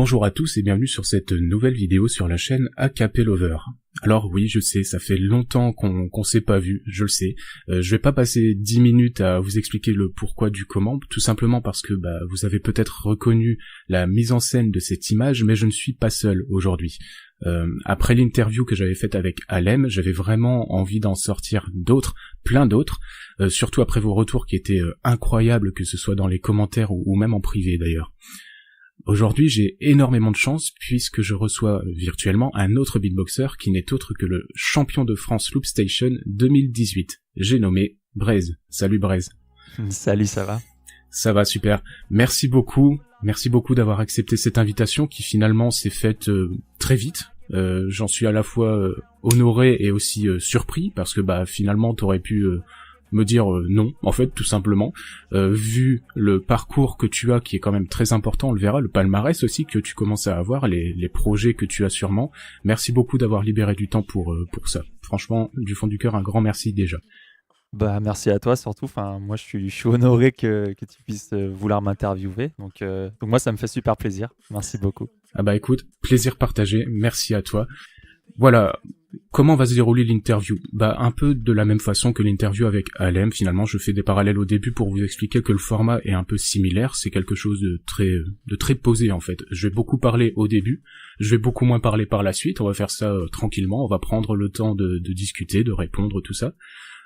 Bonjour à tous et bienvenue sur cette nouvelle vidéo sur la chaîne AKP Lover. Alors oui, je sais, ça fait longtemps qu'on s'est pas vu, je le sais. Je vais pas passer 10 minutes à vous expliquer le pourquoi du comment, tout simplement parce que vous avez peut-être reconnu la mise en scène de cette image, mais je ne suis pas seul aujourd'hui. Après l'interview que j'avais faite avec Alem, j'avais vraiment envie d'en sortir d'autres, plein d'autres, surtout après vos retours qui étaient incroyables, que ce soit dans les commentaires ou même en privé d'ailleurs. Aujourd'hui, j'ai énormément de chance puisque je reçois virtuellement un autre beatboxer qui n'est autre que le champion de France Loopstation 2018. J'ai nommé Braise. Salut Braise. Salut, ça va ? Ça va, super. Merci beaucoup d'avoir accepté cette invitation qui finalement s'est faite très vite. J'en suis à la fois honoré et aussi surpris parce que finalement t'aurais pu me dire non, en fait, tout simplement. Vu le parcours que tu as, qui est quand même très important, on le verra, le palmarès aussi que tu commences à avoir, les projets que tu as sûrement. Merci beaucoup d'avoir libéré du temps pour ça. Franchement, du fond du cœur, un grand merci déjà. Merci à toi surtout. Enfin, moi, je suis honoré que tu puisses vouloir m'interviewer. Donc moi, ça me fait super plaisir. Merci beaucoup. Écoute, plaisir partagé. Merci à toi. Voilà. Comment va se dérouler l'interview ? Un peu de la même façon que l'interview avec Alem. Finalement, je fais des parallèles au début pour vous expliquer que le format est un peu similaire. C'est quelque chose de très posé, en fait. Je vais beaucoup parler au début. Je vais beaucoup moins parler par la suite. On va faire ça tranquillement. On va prendre le temps de discuter, de répondre, tout ça.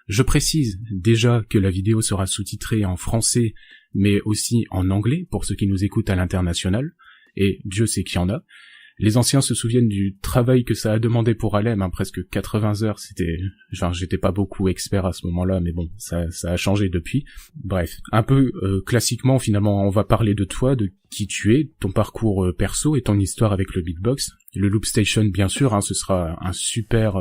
Je précise déjà que la vidéo sera sous-titrée en français, mais aussi en anglais pour ceux qui nous écoutent à l'international. Et Dieu sait qu'il y en a. Les anciens se souviennent du travail que ça a demandé pour Alem, presque 80 heures, j'étais pas beaucoup expert à ce moment-là, mais bon, ça a changé depuis. Bref, un peu classiquement, finalement, on va parler de toi, de qui tu es, ton parcours perso et ton histoire avec le beatbox. Le Loopstation, bien sûr, ce sera un super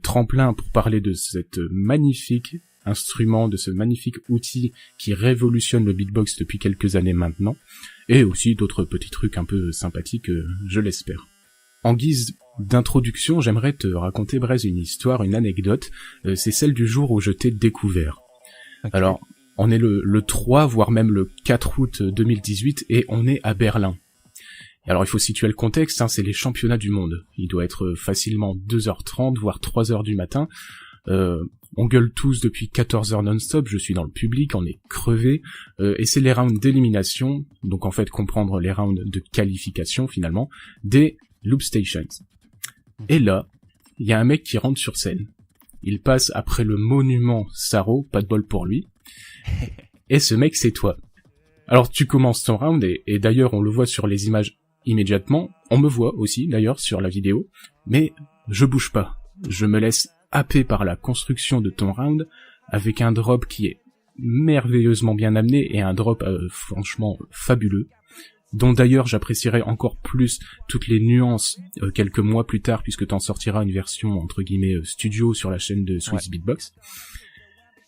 tremplin pour parler de cette magnifique instrument, de ce magnifique outil qui révolutionne le beatbox depuis quelques années maintenant, et aussi d'autres petits trucs un peu sympathiques, je l'espère. En guise d'introduction, j'aimerais te raconter, Braise, une histoire, une anecdote, c'est celle du jour où je t'ai découvert. Okay. Alors, on est le 3, voire même le 4 août 2018, et on est à Berlin. Alors il faut situer le contexte, c'est les championnats du monde. Il doit être facilement 2h30, voire 3h du matin. On gueule tous depuis 14h non-stop, je suis dans le public, on est crevé, et c'est les rounds d'élimination, donc en fait comprendre les rounds de qualification finalement, des Loopstations. Et là, il y a un mec qui rentre sur scène. Il passe après le monument Saro, pas de bol pour lui, et ce mec c'est toi. Alors tu commences ton round, et d'ailleurs on le voit sur les images immédiatement, on me voit aussi d'ailleurs sur la vidéo, mais je bouge pas, je me laisse happé par la construction de ton round, avec un drop qui est merveilleusement bien amené, et un drop franchement fabuleux, dont d'ailleurs j'apprécierais encore plus toutes les nuances quelques mois plus tard, puisque t'en sortiras une version entre guillemets studio sur la chaîne de Swiss Beatbox.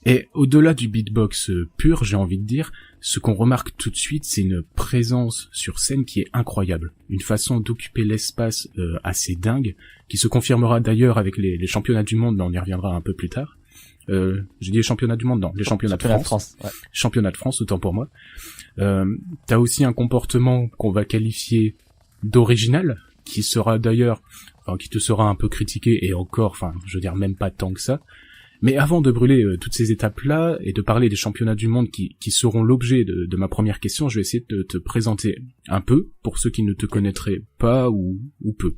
Et au-delà du beatbox pur, j'ai envie de dire, ce qu'on remarque tout de suite, c'est une présence sur scène qui est incroyable. Une façon d'occuper l'espace assez dingue, qui se confirmera d'ailleurs avec les championnats du monde, mais on y reviendra un peu plus tard. J'ai dit les championnats du monde, non, les championnats de France. Ouais. Championnats de France, autant pour moi. T'as aussi un comportement qu'on va qualifier d'original, qui sera d'ailleurs, qui te sera un peu critiqué, et encore, je veux dire même pas tant que ça. Mais avant de brûler toutes ces étapes-là et de parler des championnats du monde qui seront l'objet de ma première question, je vais essayer de te présenter un peu pour ceux qui ne te connaîtraient pas ou peu.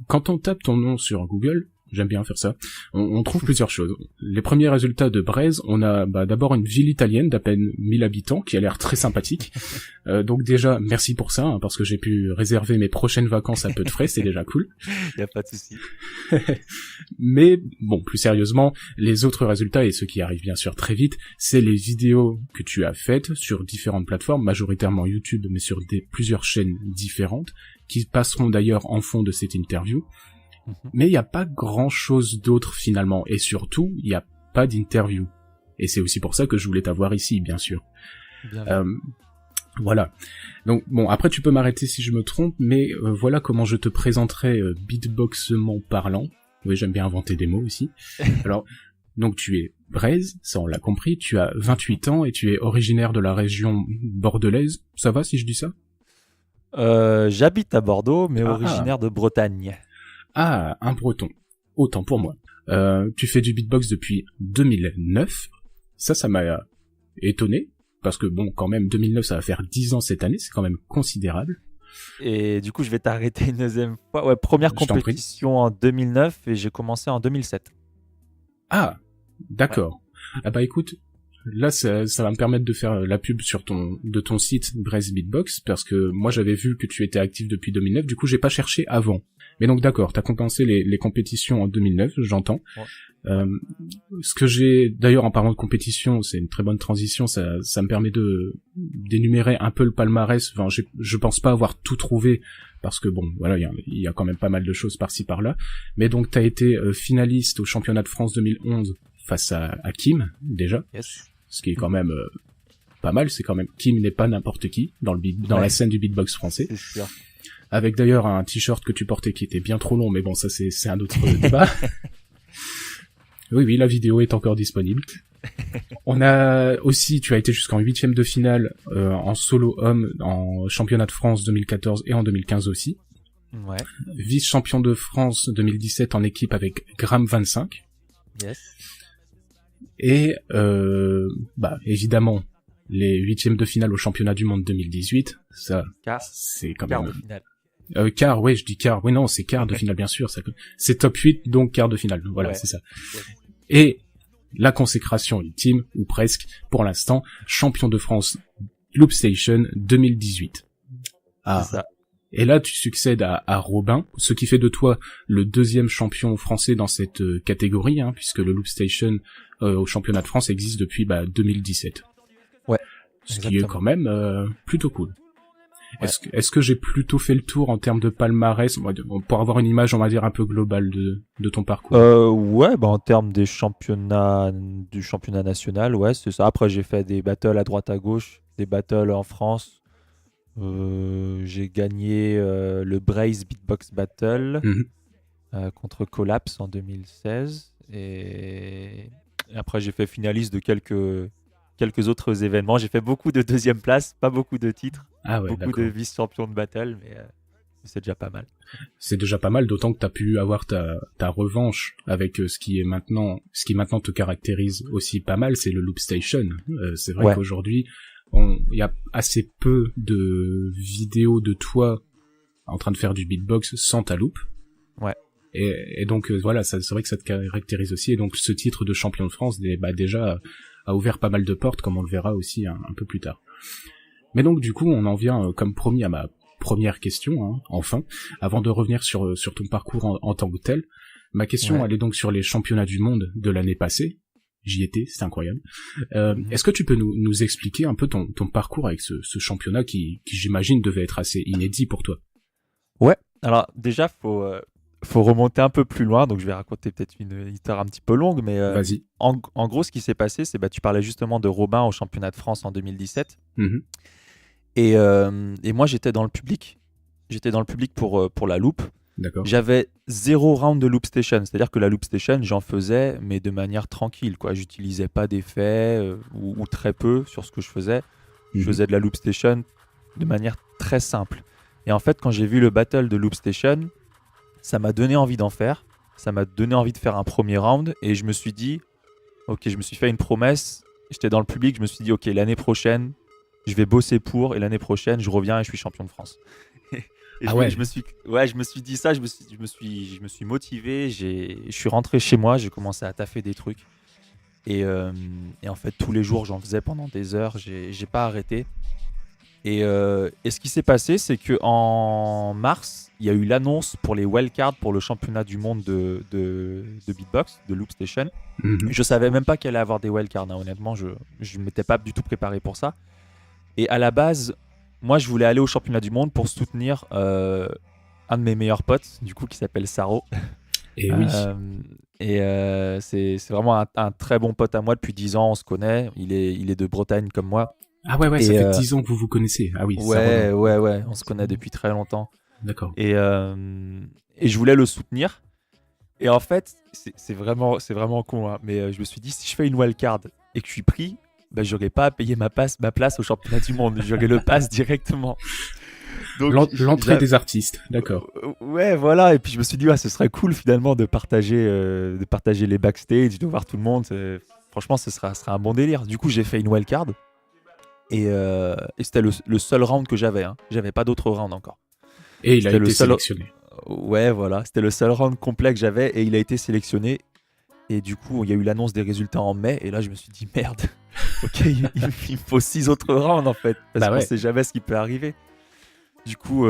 Quand on tape ton nom sur Google, j'aime bien faire ça, on trouve plusieurs choses. Les premiers résultats de Braise, on a d'abord une ville italienne d'à peine 1000 habitants qui a l'air très sympathique. Donc déjà, merci pour ça, parce que j'ai pu réserver mes prochaines vacances à peu de frais, c'est déjà cool. Y a pas de souci. Mais bon, plus sérieusement, les autres résultats, et ceux qui arrivent bien sûr très vite, c'est les vidéos que tu as faites sur différentes plateformes, majoritairement YouTube, mais sur plusieurs chaînes différentes, qui passeront d'ailleurs en fond de cette interview. Mais il n'y a pas grand-chose d'autre finalement, et surtout, il n'y a pas d'interview. Et c'est aussi pour ça que je voulais t'avoir ici, bien sûr. Voilà. Donc bon, après tu peux m'arrêter si je me trompe, mais voilà comment je te présenterai beatboxement parlant. Oui, j'aime bien inventer des mots aussi. Alors, donc tu es Braise, ça on l'a compris, tu as 28 ans et tu es originaire de la région bordelaise. Ça va si je dis ça ? J'habite à Bordeaux, mais Ah, originaire de Bretagne. ah, un breton. Autant pour moi. Tu fais du beatbox depuis 2009. Ça m'a étonné. Parce que bon, quand même, 2009, ça va faire 10 ans cette année. C'est quand même considérable. Et du coup, je vais t'arrêter une deuxième fois. Ouais, première Je t'en prie. compétition en 2009 et j'ai commencé en 2007. Ah, Ouais. d'accord. Ah bah écoute, là ça va me permettre de faire la pub sur ton site Brest Beatbox parce que moi j'avais vu que tu étais actif depuis 2009, du coup j'ai pas cherché avant. Mais donc d'accord, t'as compensé les compétitions en 2009, j'entends. Ouais. Euh, Ce que j'ai d'ailleurs en parlant de compétition, c'est une très bonne transition, ça me permet de d'énumérer un peu le palmarès. Enfin, je pense pas avoir tout trouvé parce que bon, voilà, il y a quand même pas mal de choses par-ci par-là. Mais donc t'as été finaliste au championnat de France 2011 face à Kim déjà, Yes. ce qui est quand même pas mal. C'est quand même Kim n'est pas n'importe qui dans la scène du beatbox français. C'est sûr. Avec d'ailleurs un t-shirt que tu portais qui était bien trop long, mais bon, ça c'est un autre débat. Oui, la vidéo est encore disponible. On a aussi, tu as été jusqu'en 8e de finale en solo homme en championnat de France 2014 et en 2015 aussi. Ouais. Vice-champion de France 2017 en équipe avec Gram 25. Yes. Et évidemment les 8e de finale au championnat du monde 2018. Ça, Quart. c'est quand Quart même... de finale. Quart, ouais, je dis quart. Oui, non, c'est quart de finale, bien sûr. C'est top 8, donc quart de finale. Voilà, Ouais. c'est ça. Yes. Et la consécration ultime, ou presque, pour l'instant, champion de France Loop Station 2018. Ah. C'est ça. Et là, tu succèdes à Robin, ce qui fait de toi le deuxième champion français dans cette catégorie, hein, puisque le Loop Station au championnat de France existe depuis 2017. Ouais. Ce Exactement. qui est quand même plutôt cool. Ouais. Est-ce que j'ai plutôt fait le tour en termes de palmarès, pour avoir une image, on va dire, un peu globale de ton parcours? Ouais, en termes du championnat national, ouais, c'est ça. Après, j'ai fait des battles à droite à gauche, des battles en France. J'ai gagné le Braze Beatbox Battle contre Collapse en 2016. Et après, j'ai fait finaliste de quelques autres événements. J'ai fait beaucoup de deuxième place, pas beaucoup de titres. Ah ouais, Beaucoup d'accord. de vice-champion de battle, mais c'est déjà pas mal. C'est déjà pas mal, d'autant que t'as pu avoir ta revanche avec ce qui maintenant te caractérise aussi pas mal, c'est le Loop Station. C'est vrai Ouais. qu'aujourd'hui, il y a assez peu de vidéos de toi en train de faire du beatbox sans ta loop. Ouais. Et donc voilà, c'est vrai que ça te caractérise aussi. Et donc ce titre de champion de France, déjà a ouvert pas mal de portes, comme on le verra aussi un peu plus tard. Mais donc du coup, on en vient comme promis à ma première question, hein, enfin, avant de revenir sur ton parcours en tant que tel. Ma question, elle est donc sur les championnats du monde de l'année passée. J'y étais, c'est incroyable. Est-ce que tu peux nous expliquer un peu ton parcours avec ce championnat qui j'imagine devait être assez inédit pour toi? Ouais, alors déjà, faut remonter un peu plus loin, donc je vais raconter peut-être une histoire un petit peu longue, mais Vas-y. en gros, ce qui s'est passé, c'est tu parlais justement de Robin au championnat de France en 2017. Et moi, j'étais dans le public. J'étais dans le public pour la loop. D'accord. J'avais 0 round de loop station, c'est-à-dire que la loop station, j'en faisais, mais de manière tranquille, quoi. J'utilisais pas d'effets ou très peu sur ce que je faisais. Je faisais de la loop station de manière très simple. Et en fait, quand j'ai vu le battle de loop station, ça m'a donné envie d'en faire. Ça m'a donné envie de faire un premier round. Et je me suis dit, ok, je me suis fait une promesse. J'étais dans le public, je me suis dit, ok, l'année prochaine, je vais bosser pour. Et l'année prochaine, je reviens et je suis champion de France. Je me suis dit ça, je me suis motivé. Je suis rentré chez moi, j'ai commencé à taffer des trucs. Et en fait, tous les jours, j'en faisais pendant des heures. J'ai pas arrêté. Et ce qui s'est passé, c'est qu'en mars, il y a eu l'annonce pour les wildcards pour le championnat du monde de beatbox, de Loop Station. Je savais même pas qu'il allait avoir des wildcards, hein, honnêtement, je ne m'étais pas du tout préparé pour ça. Et à la base, moi, je voulais aller au championnat du monde pour soutenir un de mes meilleurs potes, du coup, qui s'appelle Saro. Et oui. C'est vraiment un très bon pote à moi depuis 10 ans, on se connaît. Il est de Bretagne comme moi. Ah ouais, ça fait 10 ans que vous vous connaissez. Ah oui, ouais, on se connaît depuis très longtemps. D'accord. Et je voulais le soutenir. Et en fait, c'est vraiment con, hein, mais je me suis dit, si je fais une wildcard et que je suis pris, j'aurais pas à payer ma place au championnat du monde. J'aurais le pass directement. Donc, L'entrée des artistes, d'accord. Ouais, voilà. Et puis je me suis dit, ce serait cool finalement de partager les backstage, de voir tout le monde. Franchement, ce sera un bon délire. Du coup, j'ai fait une wildcard et c'était le seul round que j'avais. Hein. J'avais pas d'autres rounds encore. Et il a C'était été sélectionné. Ouais, voilà. C'était le seul round complet que j'avais et il a été sélectionné. Et du coup, il y a eu l'annonce des résultats en mai. Et là, je me suis dit, merde, ok, il me faut 6 autres rounds en fait. Parce qu'on sait jamais ce qui peut arriver. Du coup,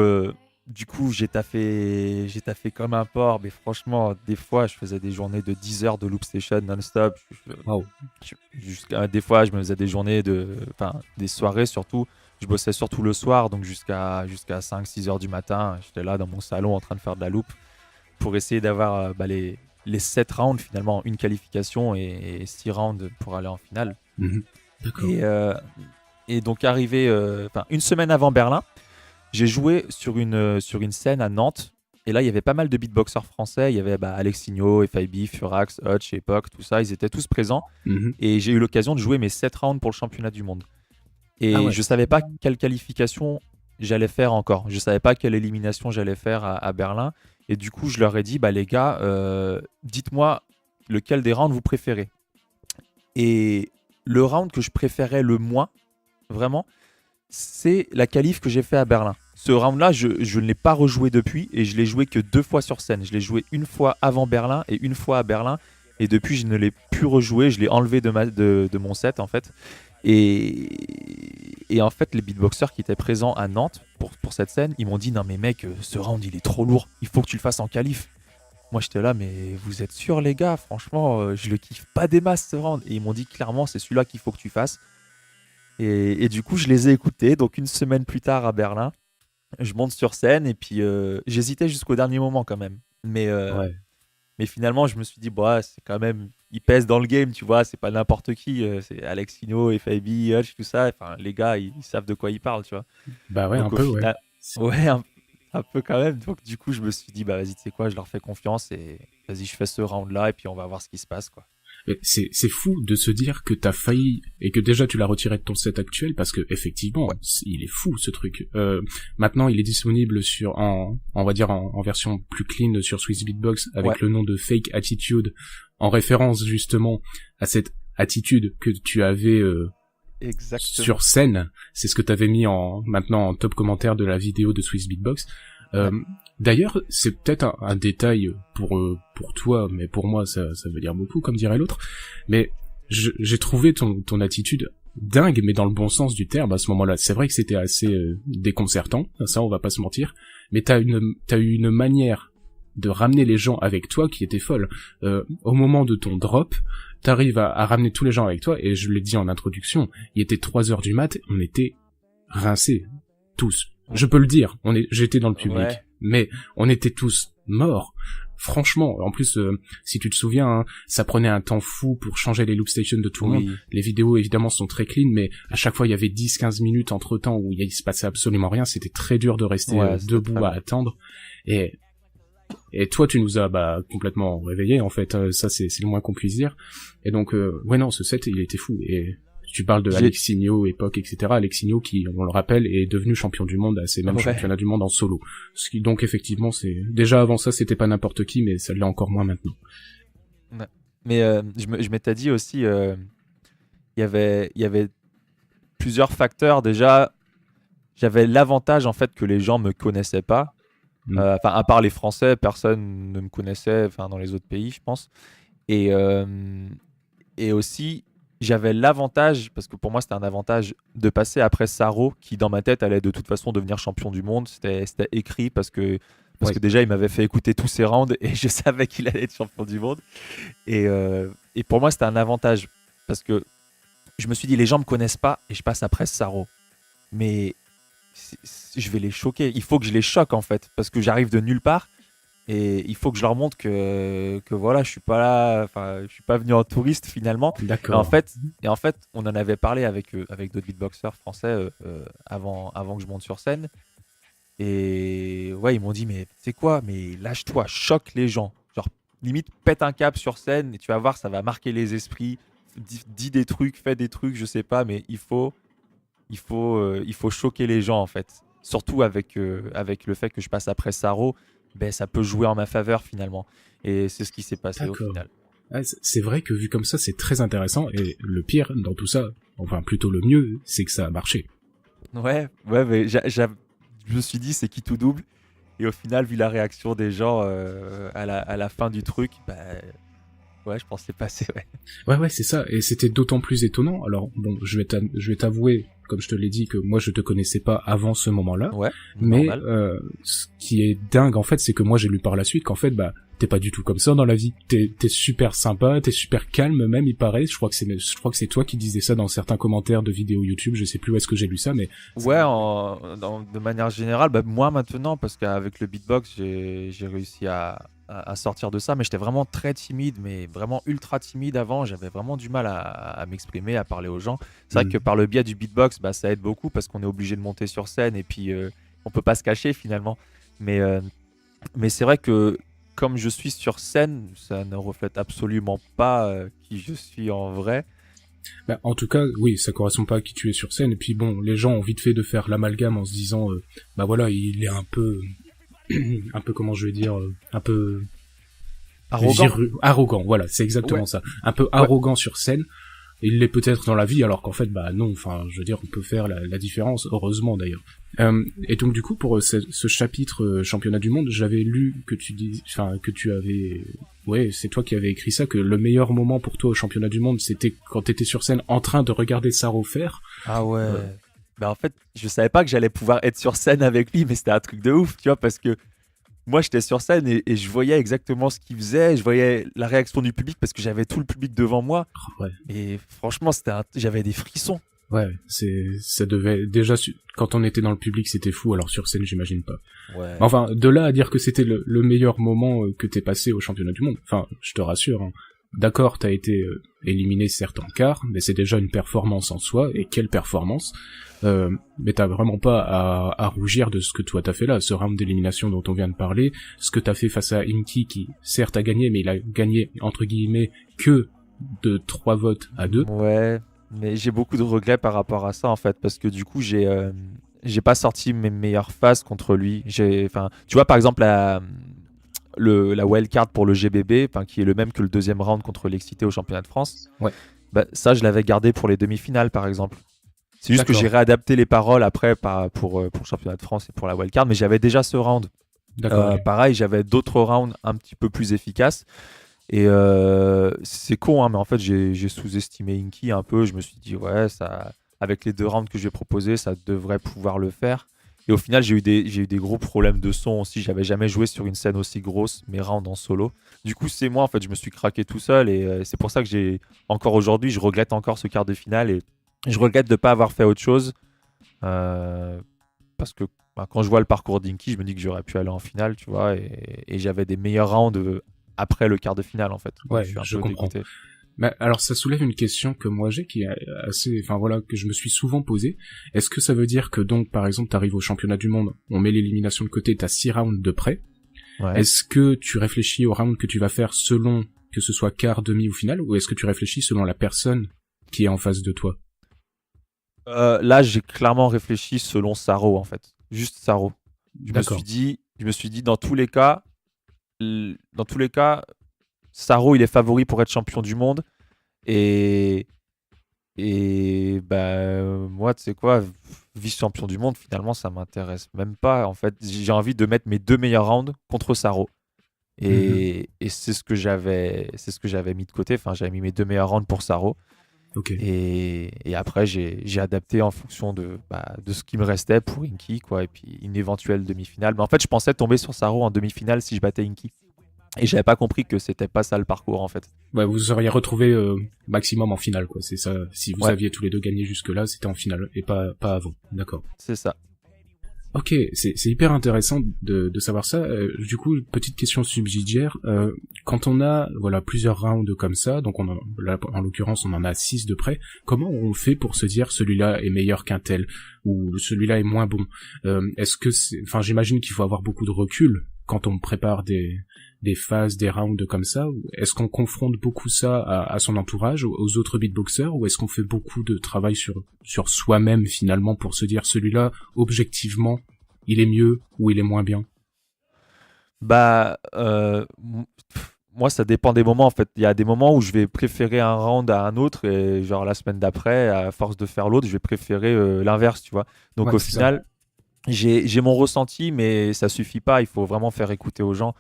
j'ai taffé comme un porc. Mais franchement, des fois, je faisais des journées de 10 heures de loop station non-stop. Wow. Des fois, je me faisais des journées des soirées surtout. Je bossais surtout le soir, donc jusqu'à 5-6 heures du matin. J'étais là dans mon salon en train de faire de la loop pour essayer d'avoir les 7 rounds finalement, une qualification et 6 rounds pour aller en finale. D'accord. Et donc arrivé une semaine avant Berlin, j'ai joué sur une scène à Nantes. Et là, il y avait pas mal de beatboxers français. Il y avait Alexinho, FIB, Furax, Hutch, Epoch, tout ça. Ils étaient tous présents. Et j'ai eu l'occasion de jouer mes 7 rounds pour le championnat du monde. Et je savais pas quelle qualification j'allais faire encore. Je savais pas quelle élimination j'allais faire à Berlin. Et du coup, je leur ai dit, les gars, dites-moi lequel des rounds vous préférez. Et le round que je préférais le moins, vraiment, c'est la qualif que j'ai fait à Berlin. Ce round-là, je ne l'ai pas rejoué depuis et je l'ai joué que 2 fois sur scène. Je l'ai joué une fois avant Berlin et une fois à Berlin. Et depuis, je ne l'ai plus rejoué. Je l'ai enlevé de mon set, en fait. Et en fait, les beatboxers qui étaient présents à Nantes pour cette scène, ils m'ont dit, non mais mec, ce round, il est trop lourd. Il faut que tu le fasses en qualif. Moi, j'étais là, mais vous êtes sûrs, les gars? Franchement, je le kiffe pas des masses, ce round. Et ils m'ont dit, clairement, c'est celui-là qu'il faut que tu fasses. Et du coup, je les ai écoutés. Donc, une semaine plus tard à Berlin, je monte sur scène et puis j'hésitais jusqu'au dernier moment quand même. Mais finalement, je me suis dit, c'est quand même, il pèse dans le game, tu vois, c'est pas n'importe qui. C'est Alexinho, FIB, Hutch, tout ça. Enfin, les gars, ils savent de quoi ils parlent, tu vois. Bah ouais, donc, un peu, ouais. Ouais, un peu quand même. Donc, du coup, je me suis dit, vas-y, tu sais quoi, je leur fais confiance et vas-y, je fais ce round-là et puis on va voir ce qui se passe, quoi. C'est fou de se dire que t'as failli et que déjà tu l'as retiré de ton set actuel parce que effectivement il est fou ce truc. Maintenant il est disponible on va dire en version plus clean sur Swiss Beatbox avec le nom de Fake Attitude en référence justement à cette attitude que tu avais sur scène. C'est ce que t'avais mis maintenant en top commentaire de la vidéo de Swiss Beatbox. D'ailleurs, c'est peut-être un détail pour toi, mais pour moi, ça veut dire beaucoup, comme dirait l'autre. Mais j'ai trouvé ton attitude dingue, mais dans le bon sens du terme à ce moment-là. C'est vrai que c'était assez déconcertant, ça on va pas se mentir. Mais t'as eu une manière de ramener les gens avec toi qui était folle. Au moment de ton drop, t'arrives à ramener tous les gens avec toi, et je l'ai dit en introduction, il était 3h du mat, on était rincés, tous. Je peux le dire, j'étais dans le public, mais on était tous morts. Franchement, en plus, si tu te souviens, ça prenait un temps fou pour changer les loop stations de tout le monde. Les vidéos, évidemment, sont très clean, mais à chaque fois, il y avait 10-15 minutes entre temps où il se passait absolument rien. C'était très dur de rester debout à attendre. Et toi, tu nous as complètement réveillés, en fait. Ça, c'est le moins qu'on puisse dire. Et donc, non, ce set, il était fou. Et tu parles de Alexinho, Epoch, etc. Alexinho qui, on le rappelle, est devenu champion du monde à ces mêmes championnats du monde en solo. Ce qui, donc, effectivement, déjà avant ça, c'était pas n'importe qui, mais ça l'est encore moins maintenant. Mais je m'étais dit aussi, il y avait plusieurs facteurs. Déjà, j'avais l'avantage en fait que les gens me connaissaient pas. À part les Français, personne ne me connaissait. Dans les autres pays, je pense. Et aussi, j'avais l'avantage, parce que pour moi c'était un avantage, de passer après Saro, qui dans ma tête allait de toute façon devenir champion du monde. C'était écrit parce que déjà il m'avait fait écouter tous ses rounds et je savais qu'il allait être champion du monde. Et pour moi c'était un avantage, parce que je me suis dit, les gens me connaissent pas et je passe après Saro. Mais je vais les choquer. Il faut que je les choque en fait, parce que j'arrive de nulle part. Et il faut que je leur montre que voilà, je suis pas là, je suis pas venu en touriste finalement. D'accord. Et en fait, on en avait parlé avec d'autres beatboxers français avant que je monte sur scène. Et ils m'ont dit, mais c'est quoi, mais lâche-toi, choque les gens. Genre, limite, pète un câble sur scène et tu vas voir, ça va marquer les esprits. Dis des trucs, fais des trucs, je sais pas, mais il faut choquer les gens en fait. surtout avec le fait que je passe après Saro, ben ça peut jouer en ma faveur finalement. Et c'est ce qui s'est passé au D'accord. final. Ouais, c'est vrai que vu comme ça, c'est très intéressant, et le pire dans tout ça, enfin plutôt le mieux, c'est que ça a marché. Ouais, mais je me suis dit c'est qui tout double. Et au final, vu la réaction des gens à la fin du truc, bah ouais, je pense que c'est passé, ouais. Ouais, c'est ça, et c'était d'autant plus étonnant. Alors bon, je vais t'avouer, comme je te l'ai dit, que moi je te connaissais pas avant ce moment-là, Ouais, mais normal. ce qui est dingue en fait, c'est que moi j'ai lu par la suite qu'en fait, bah t'es pas du tout comme ça dans la vie. T'es super sympa, t'es super calme même, il paraît. Je crois que c'est toi qui disais ça dans certains commentaires de vidéos YouTube. Je sais plus où est-ce que j'ai lu ça, mais Ouais, de manière générale, bah, moi maintenant, parce qu'avec le beatbox, j'ai réussi à sortir de ça, mais j'étais vraiment très timide, mais vraiment ultra timide avant. J'avais vraiment du mal à m'exprimer, à parler aux gens. C'est vrai que par le biais du beatbox, bah, ça aide beaucoup parce qu'on est obligé de monter sur scène et puis on peut pas se cacher finalement. Mais, euh, mais c'est vrai que comme je suis sur scène, ça ne reflète absolument pas qui je suis en vrai. bah, en tout cas, oui, ça correspond pas à qui tu es sur scène. Et puis bon, les gens ont vite fait de faire l'amalgame en se disant, bah voilà, il est un peu, un peu comment je vais dire, un peu Arrogant. arrogant. Voilà, c'est exactement Ouais. ça. Un peu arrogant sur scène. Il l'est peut-être dans la vie, alors qu'en fait, bah non. Enfin, je veux dire, on peut faire la différence. Heureusement d'ailleurs. Et donc du coup, pour ce chapitre championnat du monde, j'avais lu que que tu avais, ouais, c'est toi qui avais écrit ça, que le meilleur moment pour toi au championnat du monde, c'était quand t'étais sur scène en train de regarder Saro faire. Ah ouais. Bah en fait, je savais pas que j'allais pouvoir être sur scène avec lui, mais c'était un truc de ouf, tu vois, parce que moi j'étais sur scène et je voyais exactement ce qu'il faisait, je voyais la réaction du public parce que j'avais tout le public devant moi. Ouais. Et franchement, j'avais des frissons. Ouais, ça devait déjà quand on était dans le public, c'était fou. Alors sur scène, j'imagine pas. Ouais. Enfin, de là à dire que c'était le meilleur moment que t'es passé au championnat du monde. Enfin, je te rassure. Hein. D'accord, t'as été éliminé certes en quart, mais c'est déjà une performance en soi. Et quelle performance Mais t'as vraiment pas à rougir de ce que toi t'as fait là, ce round d'élimination dont on vient de parler, ce que t'as fait face à Inky qui certes a gagné, mais il a gagné entre guillemets que de 3 votes à 2. Ouais, mais j'ai beaucoup de regrets par rapport à ça en fait, parce que du coup j'ai pas sorti mes meilleures phases contre lui. Enfin, tu vois par exemple la wildcard pour le GBB, enfin, qui est le même que le deuxième round contre l'Excité au championnat de France. Ouais. Bah, ça, je l'avais gardé pour les demi-finales par exemple. C'est juste que D'accord. j'ai réadapté les paroles après pour le championnat de France et pour la wildcard, mais j'avais déjà ce round. D'accord. Ok. Pareil, j'avais d'autres rounds un petit peu plus efficaces. Et c'est con, hein, mais en fait, j'ai sous-estimé Inky un peu. Je me suis dit, ouais, ça, avec les 2 rounds que je vais proposer, ça devrait pouvoir le faire. Et au final, j'ai eu des gros problèmes de son aussi. J'avais jamais joué sur une scène aussi grosse, mes rounds en solo. Du coup, c'est moi, en fait, je me suis craqué tout seul. Et c'est pour ça que encore aujourd'hui, je regrette encore ce quart de finale. Et je regrette de ne pas avoir fait autre chose. Parce que quand je vois le parcours d'Inky, je me dis que j'aurais pu aller en finale, tu vois. Et j'avais des meilleurs rounds après le quart de finale, en fait. Donc, Ouais, je suis un je peu comprends. dégoûté. Mais alors ça soulève une question que moi j'ai qui est assez, enfin voilà, que je me suis souvent posée. Est-ce que ça veut dire que donc par exemple t'arrives au championnat du monde, on met l'élimination de côté, t'as 6 rounds de près. Ouais. Est-ce que tu réfléchis au round que tu vas faire selon que ce soit quart, demi ou finale, ou est-ce que tu réfléchis selon la personne qui est en face de toi? Là, j'ai clairement réfléchi selon Saro, en fait. Juste Saro. Je me D'accord. suis dit, dans tous les cas, Saro, il est favori pour être champion du monde. Et bah, moi, tu sais quoi, vice-champion du monde, finalement, ça m'intéresse même pas. En fait, j'ai envie de mettre mes 2 meilleurs rounds contre Saro. Et c'est ce que j'avais mis de côté. Enfin, j'avais mis mes 2 meilleurs rounds pour Saro. Ok. Et après, j'ai adapté en fonction de ce qui me restait pour Inky, quoi. Et puis une éventuelle demi-finale. Mais en fait, je pensais tomber sur Saro en demi-finale si je battais Inky. Et j'avais pas compris que c'était pas ça le parcours, en fait. Ouais, vous auriez retrouvé maximum en finale, quoi. C'est ça. Si vous Ouais. aviez tous les deux gagné jusque-là, c'était en finale et pas avant. D'accord. C'est ça. Ok, c'est hyper intéressant de savoir ça. Du coup, petite question subsidiaire. Quand on a voilà plusieurs rounds comme ça, donc là, en l'occurrence on en a 6 de près, comment on fait pour se dire celui-là est meilleur qu'un tel ou celui-là est moins bon? Est-ce que enfin j'imagine qu'il faut avoir beaucoup de recul quand on prépare des phases, des rounds comme ça. Est-ce qu'on confronte beaucoup ça à son entourage, aux autres beatboxers, ou est-ce qu'on fait beaucoup de travail sur soi-même finalement pour se dire celui-là objectivement il est mieux ou il est moins bien? Bah, moi, ça dépend des moments en fait. Il y a des moments où je vais préférer un round à un autre et genre la semaine d'après, à force de faire l'autre, je vais préférer l'inverse, tu vois. Donc Ouais, au c'est ça. final, j'ai mon ressenti, mais ça suffit pas. Il faut vraiment faire écouter aux gens.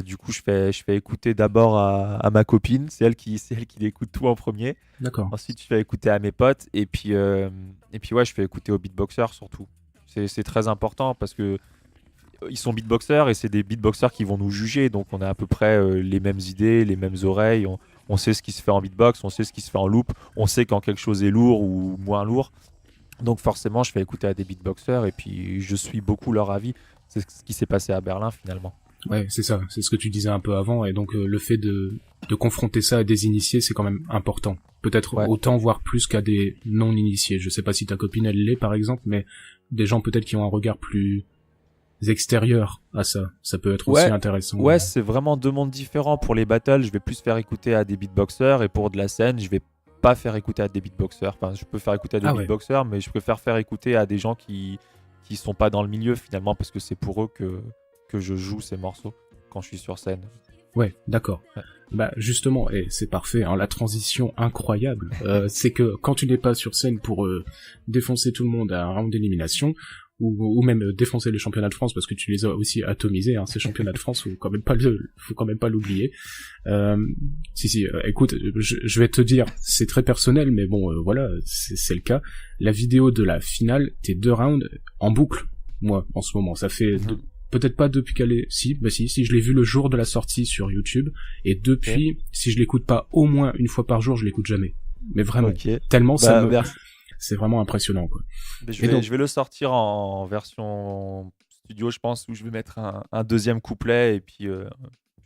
Du coup, je fais écouter d'abord à ma copine. C'est elle qui écoute tout en premier. D'accord. Ensuite, je fais écouter à mes potes. Et puis ouais, je fais écouter aux beatboxers surtout. C'est très important parce que ils sont beatboxers et c'est des beatboxers qui vont nous juger. Donc, on a à peu près les mêmes idées, les mêmes oreilles. On sait ce qui se fait en beatbox, on sait ce qui se fait en loop. On sait quand quelque chose est lourd ou moins lourd. Donc, forcément, je fais écouter à des beatboxers et puis je suis beaucoup leur avis. C'est ce qui s'est passé à Berlin finalement. Ouais, c'est ça. C'est ce que tu disais un peu avant. Et donc, le fait de confronter ça à des initiés, c'est quand même important. Peut-être Ouais. autant, voire plus qu'à des non-initiés. Je sais pas si ta copine, elle l'est, par exemple, mais des gens peut-être qui ont un regard plus extérieur à ça. Ça peut être aussi Ouais, intéressant. ouais, c'est vraiment deux mondes différents. Pour les battles, je vais plus faire écouter à des beatboxers et pour de la scène, je vais pas faire écouter à des beatboxers. Enfin, je peux faire écouter à des Ah ouais. beatboxers, mais je préfère faire écouter à des gens qui sont pas dans le milieu finalement parce que c'est pour eux que je joue ces morceaux quand je suis sur scène. Ouais, d'accord. Ouais. Bah justement, et c'est parfait, hein, la transition incroyable, c'est que quand tu n'es pas sur scène pour défoncer tout le monde à un round d'élimination, ou même défoncer les championnats de France, parce que tu les as aussi atomisés, hein, ces championnats de France, faut quand même pas l'oublier. Si, écoute, je vais te dire, c'est très personnel, mais bon, voilà, c'est le cas. La vidéo de la finale, tes 2 rounds en boucle, moi, en ce moment, ça fait peut-être pas depuis qu'elle est... Si, je l'ai vu le jour de la sortie sur YouTube, et depuis, si je l'écoute pas au moins une fois par jour, je l'écoute jamais. Mais vraiment, Ok. tellement ça me... Merci. C'est vraiment impressionnant, quoi. Mais donc- je vais le sortir en version studio, je pense, où je vais mettre un deuxième couplet et puis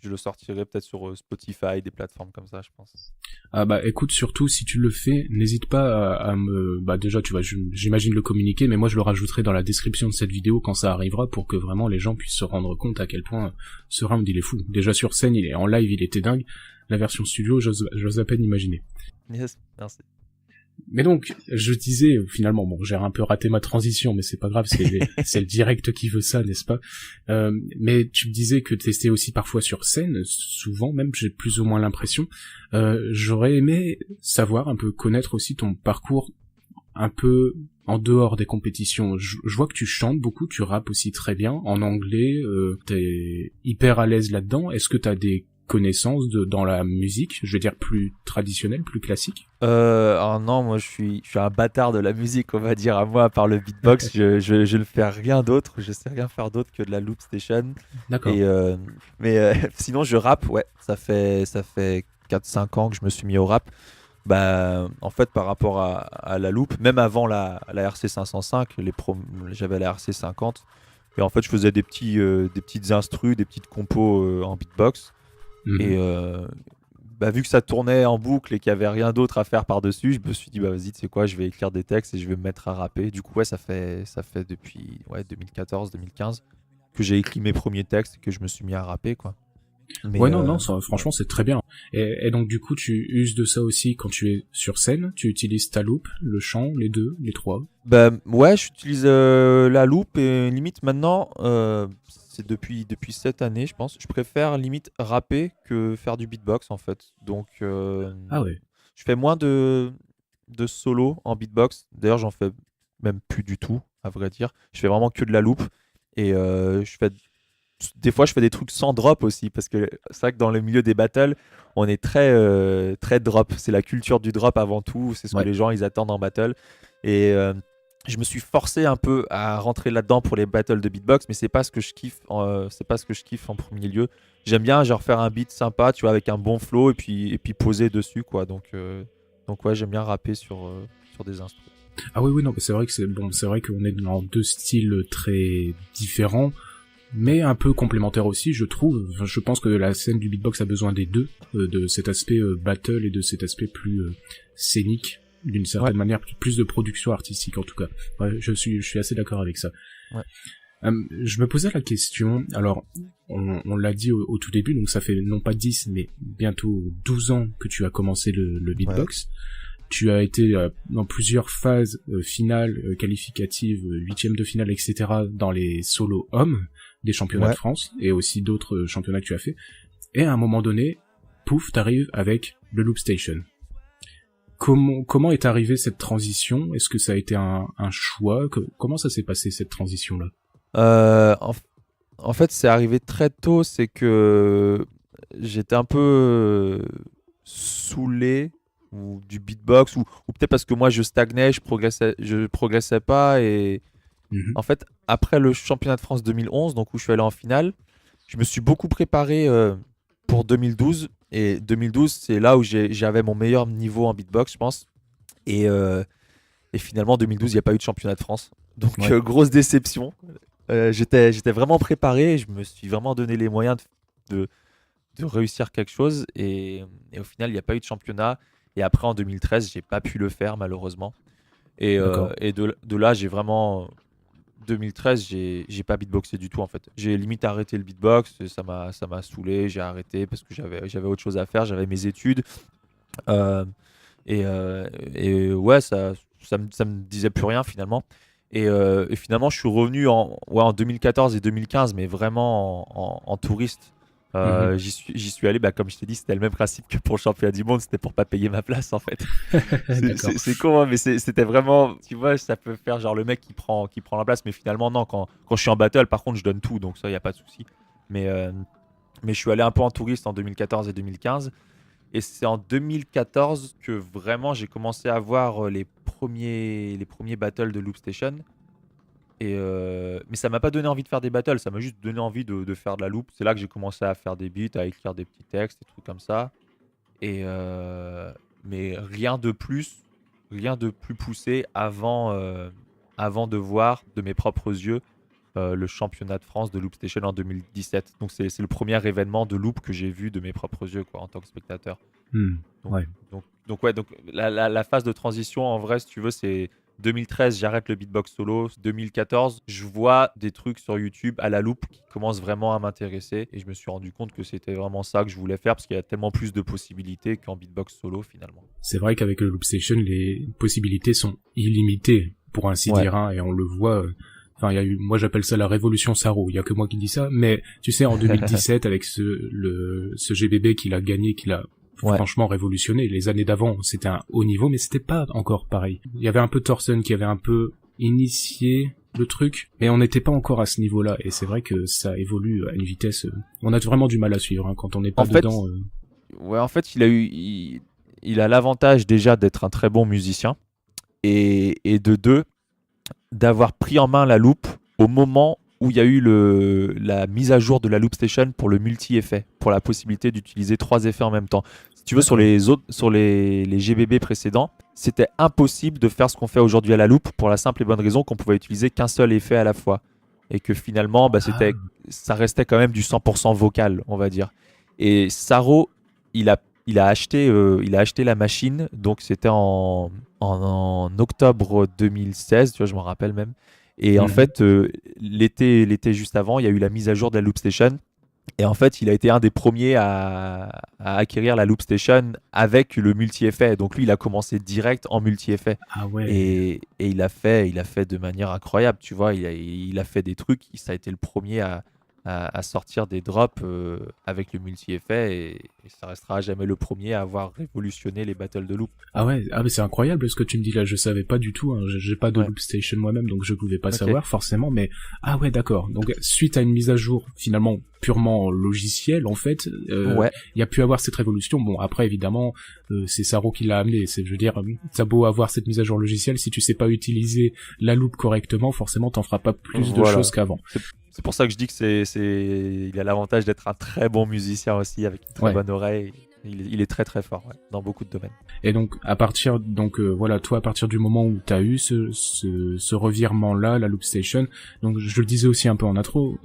je le sortirai peut-être sur Spotify, des plateformes comme ça, je pense. Ah bah écoute, surtout si tu le fais, n'hésite pas à me... Bah déjà, tu vois, j'imagine le communiquer, mais moi je le rajouterai dans la description de cette vidéo quand ça arrivera pour que vraiment les gens puissent se rendre compte à quel point ce round il est fou. Déjà sur scène, il est en live, il était dingue. La version studio, j'ose à peine imaginer. Yes, merci. Mais donc, je disais, finalement, bon, j'ai un peu raté ma transition, mais c'est pas grave, c'est le direct qui veut ça, n'est-ce pas? Mais tu me disais que t'étais aussi parfois sur scène, souvent même, j'ai plus ou moins l'impression. J'aurais aimé savoir, un peu connaître aussi ton parcours un peu en dehors des compétitions. Je vois que tu chantes beaucoup, tu rappes aussi très bien, en anglais, t'es hyper à l'aise là-dedans. Est-ce que t'as des connaissances dans la musique, je veux dire plus traditionnelle, plus classique? Alors non, moi je suis un bâtard de la musique, on va dire. À moi, à part le beatbox, je ne fais rien d'autre. Je sais rien faire d'autre que de la loop station. D'accord. Mais sinon, je rappe, ouais. Ça fait 4-5 ans que je me suis mis au rap. Bah, en fait, par rapport à la loop, même avant la RC 505, j'avais la RC 50. Et en fait, je faisais des petites instrus, des petites compos en beatbox. Et vu que ça tournait en boucle et qu'il n'y avait rien d'autre à faire par-dessus, je me suis dit, bah vas-y, tu sais quoi, je vais écrire des textes et je vais me mettre à rapper. Du coup, ouais, ça fait depuis 2014-2015 que j'ai écrit mes premiers textes et que je me suis mis à rapper, quoi. Mais, ouais, non, franchement, c'est très bien. Et donc, du coup, tu uses de ça aussi quand tu es sur scène? Tu utilises ta loupe, le chant, les deux, les trois? Bah, ouais, j'utilise la loupe et limite maintenant, c'est depuis cette année, je pense. Je préfère limite rapper que faire du beatbox en fait. Donc, Ah ouais. je fais moins de solo en beatbox. D'ailleurs, j'en fais même plus du tout, à vrai dire. Je fais vraiment que de la loupe. Et des fois, je fais des trucs sans drop aussi. Parce que c'est vrai que dans le milieu des battles, on est très drop. C'est la culture du drop avant tout. C'est ce que les gens ils attendent en battle. Et je me suis forcé un peu à rentrer là-dedans pour les battles de beatbox, mais c'est pas ce que je kiffe. C'est pas ce que je kiffe en premier lieu. J'aime bien genre faire un beat sympa, tu vois, avec un bon flow et puis poser dessus, quoi. Donc ouais, j'aime bien rapper sur des instruments. Ah oui, non, mais c'est vrai que c'est vrai qu'on est dans deux styles très différents, mais un peu complémentaires aussi, je trouve. Enfin, je pense que la scène du beatbox a besoin des deux, de cet aspect battle et de cet aspect plus scénique, d'une certaine manière, plus de production artistique en tout cas. Ouais, je suis assez d'accord avec ça. Ouais. Je me posais la question, alors on l'a dit au tout début, donc ça fait non pas 10 mais bientôt 12 ans que tu as commencé le beatbox. Ouais. Tu as été dans plusieurs phases finales, qualificatives, huitièmes de finale, etc. dans les solos hommes des championnats de France et aussi d'autres championnats que tu as fait. Et à un moment donné, pouf, t'arrives avec le Loop Station. Comment est arrivée cette transition? Est-ce que ça a été un choix? Comment ça s'est passé cette transition-là? En fait, c'est arrivé très tôt, c'est que j'étais un peu saoulé ou du beatbox ou peut-être parce que moi je stagnais, je progressais pas et en fait après le championnat de France 2011 donc où je suis allé en finale, je me suis beaucoup préparé pour 2012 et 2012 c'est là où j'avais mon meilleur niveau en beatbox je pense et finalement 2012 il n'y a pas eu de championnat de France donc grosse déception. J'étais vraiment préparé, je me suis vraiment donné les moyens de réussir quelque chose et au final il n'y a pas eu de championnat et après en 2013 j'ai pas pu le faire malheureusement et de là j'ai vraiment 2013 j'ai pas beatboxé du tout en fait, j'ai limite arrêté le beatbox, ça m'a saoulé, j'ai arrêté parce que j'avais autre chose à faire, j'avais mes études et ouais ça me disait plus rien finalement. Et finalement, je suis revenu en 2014 et 2015, mais vraiment en touriste. J'y suis allé, comme je t'ai dit, c'était le même principe que pour le championnat du monde, c'était pour pas payer ma place en fait. C'est con, hein, mais c'était vraiment, tu vois, ça peut faire genre le mec qui prend la place, mais finalement non, quand je suis en battle, par contre, je donne tout, donc ça, y a pas de souci. Mais je suis allé un peu en touriste en 2014 et 2015. Et c'est en 2014 que vraiment j'ai commencé à voir les premiers battles de Loop Station. Mais ça m'a pas donné envie de faire des battles, ça m'a juste donné envie de faire de la loop. C'est là que j'ai commencé à faire des beats, à écrire des petits textes, des trucs comme ça. Mais rien de plus poussé avant de voir de mes propres yeux le championnat de France de Loop Station en 2017. Donc c'est le premier événement de loop que j'ai vu de mes propres yeux quoi, en tant que spectateur. Donc la phase de transition en vrai si tu veux c'est 2013 j'arrête le beatbox solo, 2014 je vois des trucs sur YouTube à la loupe qui commencent vraiment à m'intéresser et je me suis rendu compte que c'était vraiment ça que je voulais faire parce qu'il y a tellement plus de possibilités qu'en beatbox solo finalement. C'est vrai qu'avec le Loop Station les possibilités sont illimitées pour ainsi dire hein, et on le voit. Enfin, il y a eu, moi j'appelle ça la révolution Saro. Il y a que moi qui dis ça, mais tu sais, en 2017 avec ce GBB qu'il a gagné, qu'il a franchement révolutionné. Les années d'avant, c'était un haut niveau, mais c'était pas encore pareil. Il y avait un peu Thorsen qui avait un peu initié le truc, mais on n'était pas encore à ce niveau-là. Et c'est vrai que ça évolue à une vitesse. On a vraiment du mal à suivre hein, quand on n'est pas dedans. Ouais, en fait, il a l'avantage déjà d'être un très bon musicien et de deux. D'avoir pris en main la loop au moment où il y a eu la mise à jour de la Loop Station pour le multi-effet, pour la possibilité d'utiliser 3 effets en même temps. Si tu veux, sur les GBB précédents, c'était impossible de faire ce qu'on fait aujourd'hui à la loop pour la simple et bonne raison qu'on pouvait utiliser qu'un seul effet à la fois. Et que finalement, ça restait quand même du 100% vocal, on va dire. Et Saro, il a acheté la machine, donc c'était en octobre 2016, tu vois, je m'en rappelle même. Et en fait, l'été juste avant, il y a eu la mise à jour de la Loop Station. Et en fait, il a été un des premiers à acquérir la Loop Station avec le multi-effet. Donc lui, il a commencé direct en multi-effet. Ah ouais. Et il a fait de manière incroyable, tu vois. Il a fait des trucs. Ça a été le premier à sortir des drops avec le multi-effet et ça restera jamais le premier à avoir révolutionné les battles de loop. Ah ouais, mais c'est incroyable ce que tu me dis là, je savais pas du tout, hein. J'ai pas de Loop Station moi-même donc je pouvais pas savoir forcément, mais ah ouais d'accord, donc suite à une mise à jour finalement purement logicielle en fait, il y a pu avoir cette révolution. Bon après évidemment c'est Saro qui l'a amené, je veux dire t'as beau avoir cette mise à jour logicielle, si tu sais pas utiliser la loop correctement forcément t'en feras pas plus de choses qu'avant. C'est pour ça que je dis que il a l'avantage d'être un très bon musicien aussi, avec une très bonne oreille. Il est très très fort dans beaucoup de domaines. Et donc à partir toi à partir du moment où t'as eu ce revirement là, la Loop Station, donc je le disais aussi un peu en intro,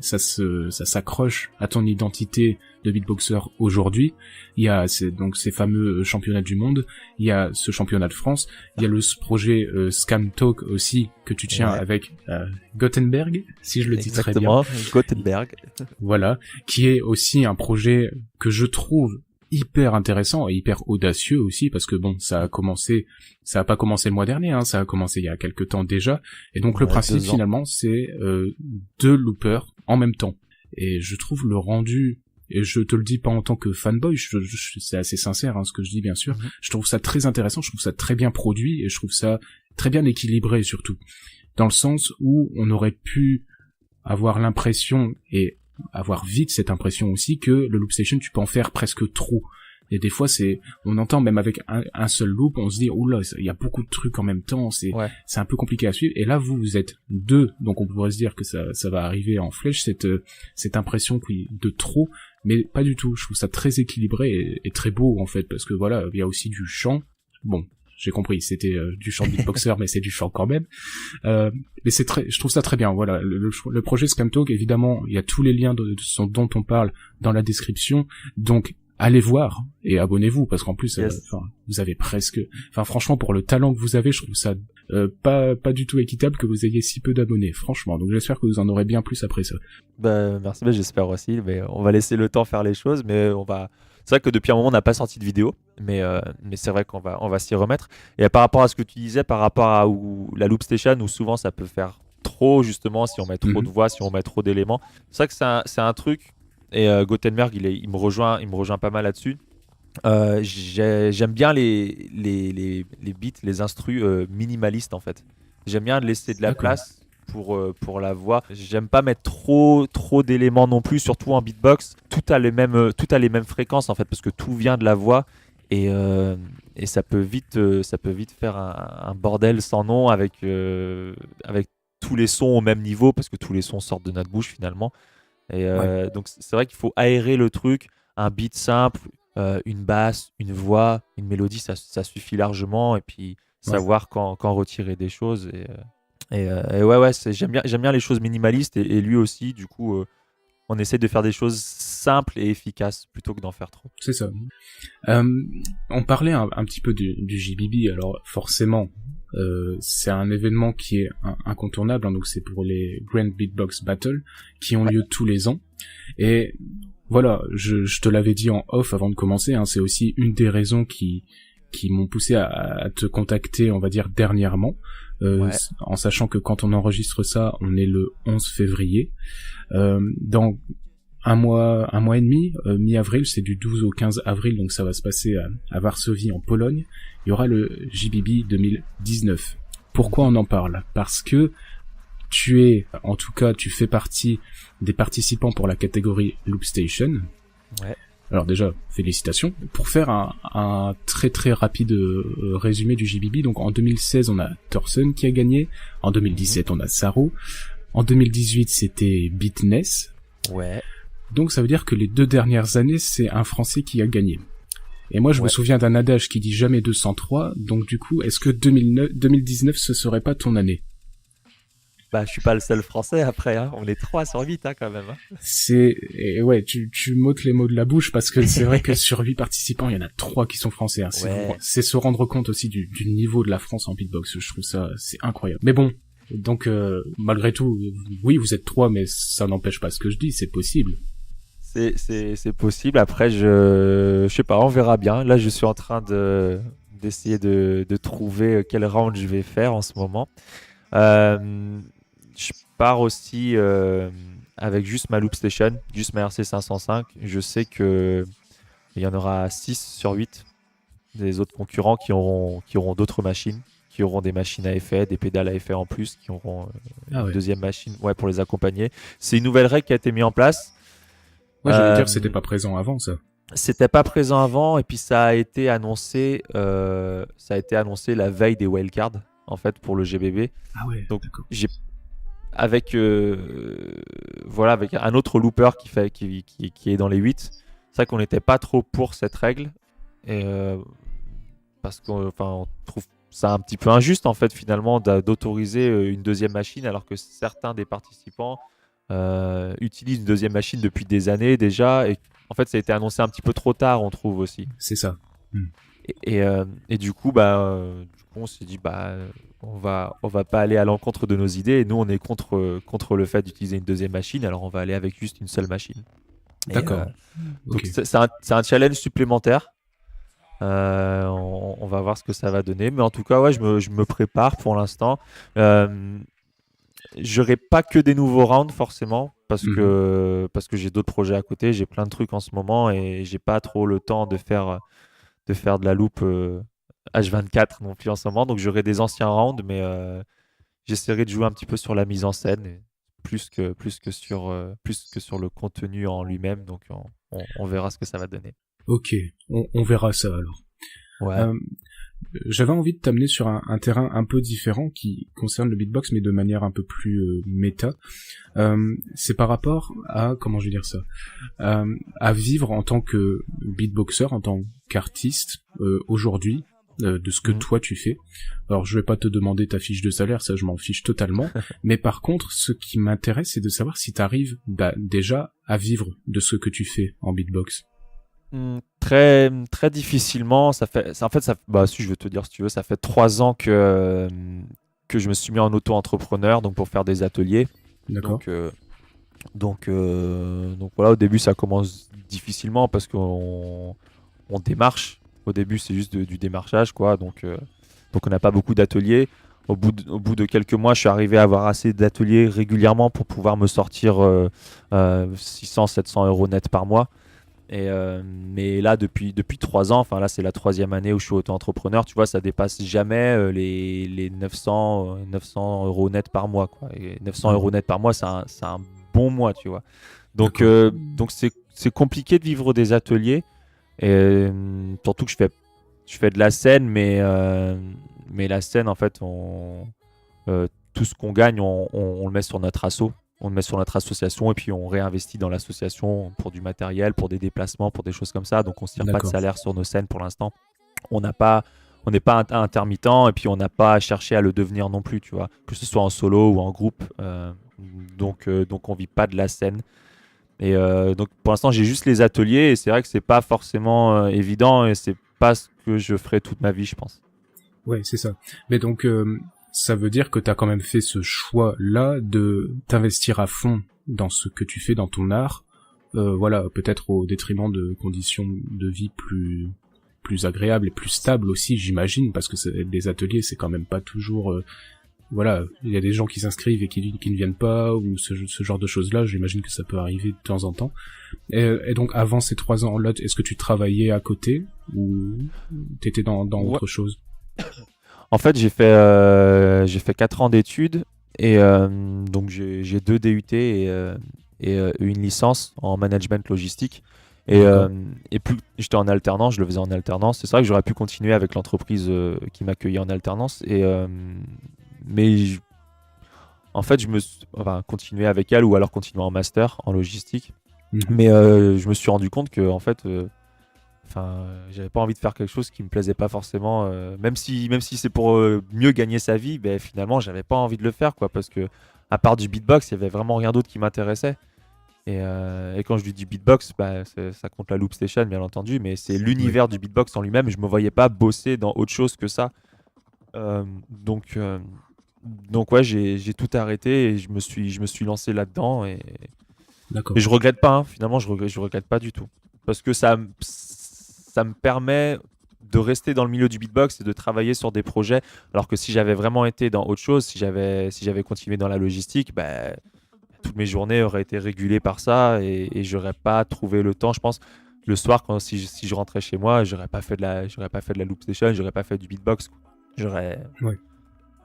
ça s'accroche à ton identité de beatboxer aujourd'hui. Il y a ces fameux championnats du monde, il y a ce championnat de France, il y a le projet Scam Talk aussi que tu tiens avec Gothenburg, si je le dis très bien. Exactement, Gothenburg. Voilà, qui est aussi un projet que je trouve hyper intéressant et hyper audacieux aussi, parce que bon, ça a pas commencé le mois dernier, hein, ça a commencé il y a quelques temps déjà, et donc le principe finalement c'est 2 loopers en même temps. Et je trouve le rendu, et je te le dis pas en tant que fanboy, c'est assez sincère ce que je dis bien sûr, je trouve ça très intéressant, je trouve ça très bien produit, et je trouve ça très bien équilibré surtout, dans le sens où on aurait pu avoir l'impression, et avoir vite cette impression aussi, que le loop station tu peux en faire presque trop. Et des fois on entend même avec un seul loop, on se dit oula, il y a beaucoup de trucs en même temps, c'est un peu compliqué à suivre. Et là vous êtes 2, donc on pourrait se dire que ça va arriver en flèche, cette impression de trop, mais pas du tout. Je trouve ça très équilibré et très beau en fait, parce que voilà, il y a aussi du chant. Bon, j'ai compris, c'était du chant beatboxer, mais c'est du chant quand même. Mais je trouve ça très bien. Voilà, le projet Scam Talk, évidemment, il y a tous les liens dont on parle dans la description. Donc allez voir et abonnez-vous, parce qu'en plus, vous avez franchement, pour le talent que vous avez, je trouve ça pas du tout équitable que vous ayez si peu d'abonnés, franchement. Donc j'espère que vous en aurez bien plus après ça. Merci, j'espère aussi. Mais on va laisser le temps faire les choses, mais c'est vrai que depuis un moment on n'a pas sorti de vidéo, mais c'est vrai qu'on va s'y remettre. Et par rapport à ce que tu disais, par rapport à la Loop Station, où souvent ça peut faire trop, justement, si on met trop de voix, si on met trop d'éléments. C'est vrai que c'est un truc, et Gothenberg il me rejoint pas mal là-dessus. J'aime bien les beats, les instrus minimalistes en fait. J'aime bien laisser de la place pour la voix. J'aime pas mettre trop d'éléments non plus, surtout en beatbox. Tout a les mêmes fréquences en fait, parce que tout vient de la voix, et ça peut vite faire un bordel sans nom avec tous les sons au même niveau, parce que tous les sons sortent de notre bouche finalement. Et donc c'est vrai qu'il faut aérer le truc. Un beat simple, une basse, une voix, une mélodie, ça suffit largement, et puis savoir quand retirer des choses. J'aime bien les choses minimalistes, et lui aussi, du coup, on essaie de faire des choses simples et efficaces plutôt que d'en faire trop. C'est ça. On parlait un petit peu du JBB, alors forcément, c'est un événement qui est incontournable, donc c'est pour les Grand Beatbox Battle qui ont lieu tous les ans, et voilà, je te l'avais dit en off avant de commencer, c'est aussi une des raisons qui m'ont poussé à te contacter, on va dire, dernièrement, en sachant que quand on enregistre ça, on est le 11 février. Dans un mois et demi, mi-avril, c'est du 12 au 15 avril, donc ça va se passer à Varsovie, en Pologne. Il y aura le JBB 2019. Pourquoi on en parle ? Parce que tu fais partie des participants pour la catégorie Loop Station. Ouais. Alors déjà, félicitations. Pour faire un très très rapide résumé du JBB, donc en 2016, on a Thorsen qui a gagné. En 2017, on a Saro. En 2018, c'était Beatness. Ouais. Donc ça veut dire que les 2 dernières années, c'est un Français qui a gagné. Et moi, je me souviens d'un adage qui dit jamais 203. Donc du coup, est-ce que 2019, ce serait pas ton année ? Je suis pas le seul Français après, on est 3 sur 8 quand même. Tu m'ôtes les mots de la bouche, parce que c'est vrai que sur 8 participants, il y en a 3 qui sont français. C'est se rendre compte aussi du niveau de la France en beatbox. Je trouve ça, c'est incroyable. Mais bon, donc malgré tout, oui, vous êtes 3, mais ça n'empêche pas ce que je dis, c'est possible. C'est possible. Après, je sais pas, on verra bien. Là, je suis en train d'essayer de trouver quel round je vais faire en ce moment. Je pars aussi avec juste ma Loop Station, juste ma RC505. Je sais qu'il y en aura 6 sur 8 des autres concurrents qui auront d'autres machines, qui auront des machines à effet, des pédales à effet en plus, qui auront une deuxième machine pour les accompagner. C'est une nouvelle règle qui a été mise en place. J'allais dire que c'était pas présent avant, ça. C'était pas présent avant, et puis ça a été annoncé la veille des wildcards, en fait, pour le GBB. Ah ouais, donc d'accord. Avec un autre looper qui est dans les 8. C'est vrai qu'on n'était pas trop pour cette règle, et parce qu'on trouve ça un petit peu injuste en fait finalement d'autoriser une deuxième machine, alors que certains des participants utilisent une deuxième machine depuis des années déjà, et en fait ça a été annoncé un petit peu trop tard, on trouve aussi. C'est ça. Et du coup on s'est dit on va pas aller à l'encontre de nos idées, et nous on est contre le fait d'utiliser une deuxième machine, alors on va aller avec juste une seule machine. D'accord. Donc Ok. c'est un challenge supplémentaire. On va voir ce que ça va donner. Mais en tout cas, ouais, je me prépare pour l'instant. Euh, J'aurai pas que des nouveaux rounds forcément Mhm. parce que j'ai d'autres projets à côté, j'ai plein de trucs en ce moment et j'ai pas trop le temps de faire de la loupe H24 non plus en ce moment. Donc j'aurai des anciens rounds, mais j'essaierai de jouer un petit peu sur la mise en scène plus que sur le contenu en lui-même. Donc on verra ce que ça va donner. Ok, on verra ça alors. Ouais. Euh, J'avais envie de t'amener sur un terrain un peu différent qui concerne le beatbox, mais de manière un peu plus méta. C'est par rapport à, comment je vais dire ça, à vivre en tant que beatboxer, en tant qu'artiste, aujourd'hui, de ce que Mhm. toi tu fais. Alors je vais pas te demander ta fiche de salaire, ça je m'en fiche totalement, mais par contre ce qui m'intéresse c'est de savoir si t'arrives déjà à vivre de ce que tu fais en beatbox. Très difficilement. Bah, si je veux te dire, si tu veux, ça fait 3 ans que je me suis mis en auto-entrepreneur, donc pour faire des ateliers. D'accord. Donc, donc voilà, au début, ça commence difficilement parce on démarche. Au début, c'est juste du démarchage, quoi. Donc on n'a pas beaucoup d'ateliers. Au bout de quelques mois, je suis arrivé à avoir assez d'ateliers régulièrement pour pouvoir me sortir 600-700 euros net par mois. Mais là, depuis 3 ans, enfin là, c'est la troisième année où je suis auto-entrepreneur, tu vois, ça dépasse jamais les 900 euros net par mois, quoi. Et 900 euros Mhm. net par mois, c'est un bon mois, tu vois. D'accord. Donc c'est compliqué de vivre des ateliers, et surtout que je fais de la scène, mais la scène, en fait, tout ce qu'on gagne, on le met sur notre asso. On le met sur notre association et puis on réinvestit dans l'association pour du matériel, pour des déplacements, pour des choses comme ça. Donc on ne se tire pas de D'accord. salaire sur nos scènes pour l'instant. On n'a pas, on n'est pas intermittent et puis on n'a pas cherché à le devenir non plus, tu vois, que ce soit en solo ou en groupe. Donc on vit pas de la scène. Et donc pour l'instant j'ai juste les ateliers et c'est vrai que c'est pas forcément évident et c'est pas ce que je ferai toute ma vie, je pense. Ouais, c'est ça. Mais donc, ça veut dire que t'as quand même fait ce choix-là de t'investir à fond dans ce que tu fais, dans ton art, voilà, peut-être au détriment de conditions de vie plus agréables et plus stables aussi, j'imagine, parce que les ateliers, c'est quand même pas toujours, voilà, il y a des gens qui s'inscrivent et qui ne viennent pas, ou ce genre de choses-là, j'imagine que ça peut arriver de temps en temps. Et donc, avant ces 3 ans-là, est-ce que tu travaillais à côté, ou t'étais dans Ouais. autre chose? En fait, j'ai fait 4 ans d'études et donc j'ai 2 DUT et une licence en management logistique. Et, D'accord. et plus j'étais en alternance, je le faisais en alternance. C'est vrai que j'aurais pu continuer avec l'entreprise qui m'accueillait en alternance. Mais en fait, enfin, continuer avec elle ou alors continuer en master en logistique. Mhm. Mais je me suis rendu compte que en fait, enfin, j'avais pas envie de faire quelque chose qui me plaisait pas forcément, même si c'est pour mieux gagner sa vie, ben finalement j'avais pas envie de le faire, quoi, parce que à part du beatbox, il y avait vraiment rien d'autre qui m'intéressait. Et quand je dis du beatbox, bah, ça compte la loop station bien entendu, mais c'est Ouais. l'univers du beatbox en lui-même. Je me voyais pas bosser dans autre chose que ça. Euh, donc, euh, donc ouais, j'ai tout arrêté et je me suis lancé là-dedans. D'accord. Mais je regrette pas, hein. Finalement, je regrette pas du tout. Parce que ça me permet de rester dans le milieu du beatbox et de travailler sur des projets. Alors que si j'avais vraiment été dans autre chose, si j'avais continué dans la logistique, bah, toutes mes journées auraient été régulées par ça et j'aurais pas trouvé le temps. Je pense le soir, si je rentrais chez moi, j'aurais pas fait de la loop station, j'aurais pas fait du beatbox. J'aurais, Ouais.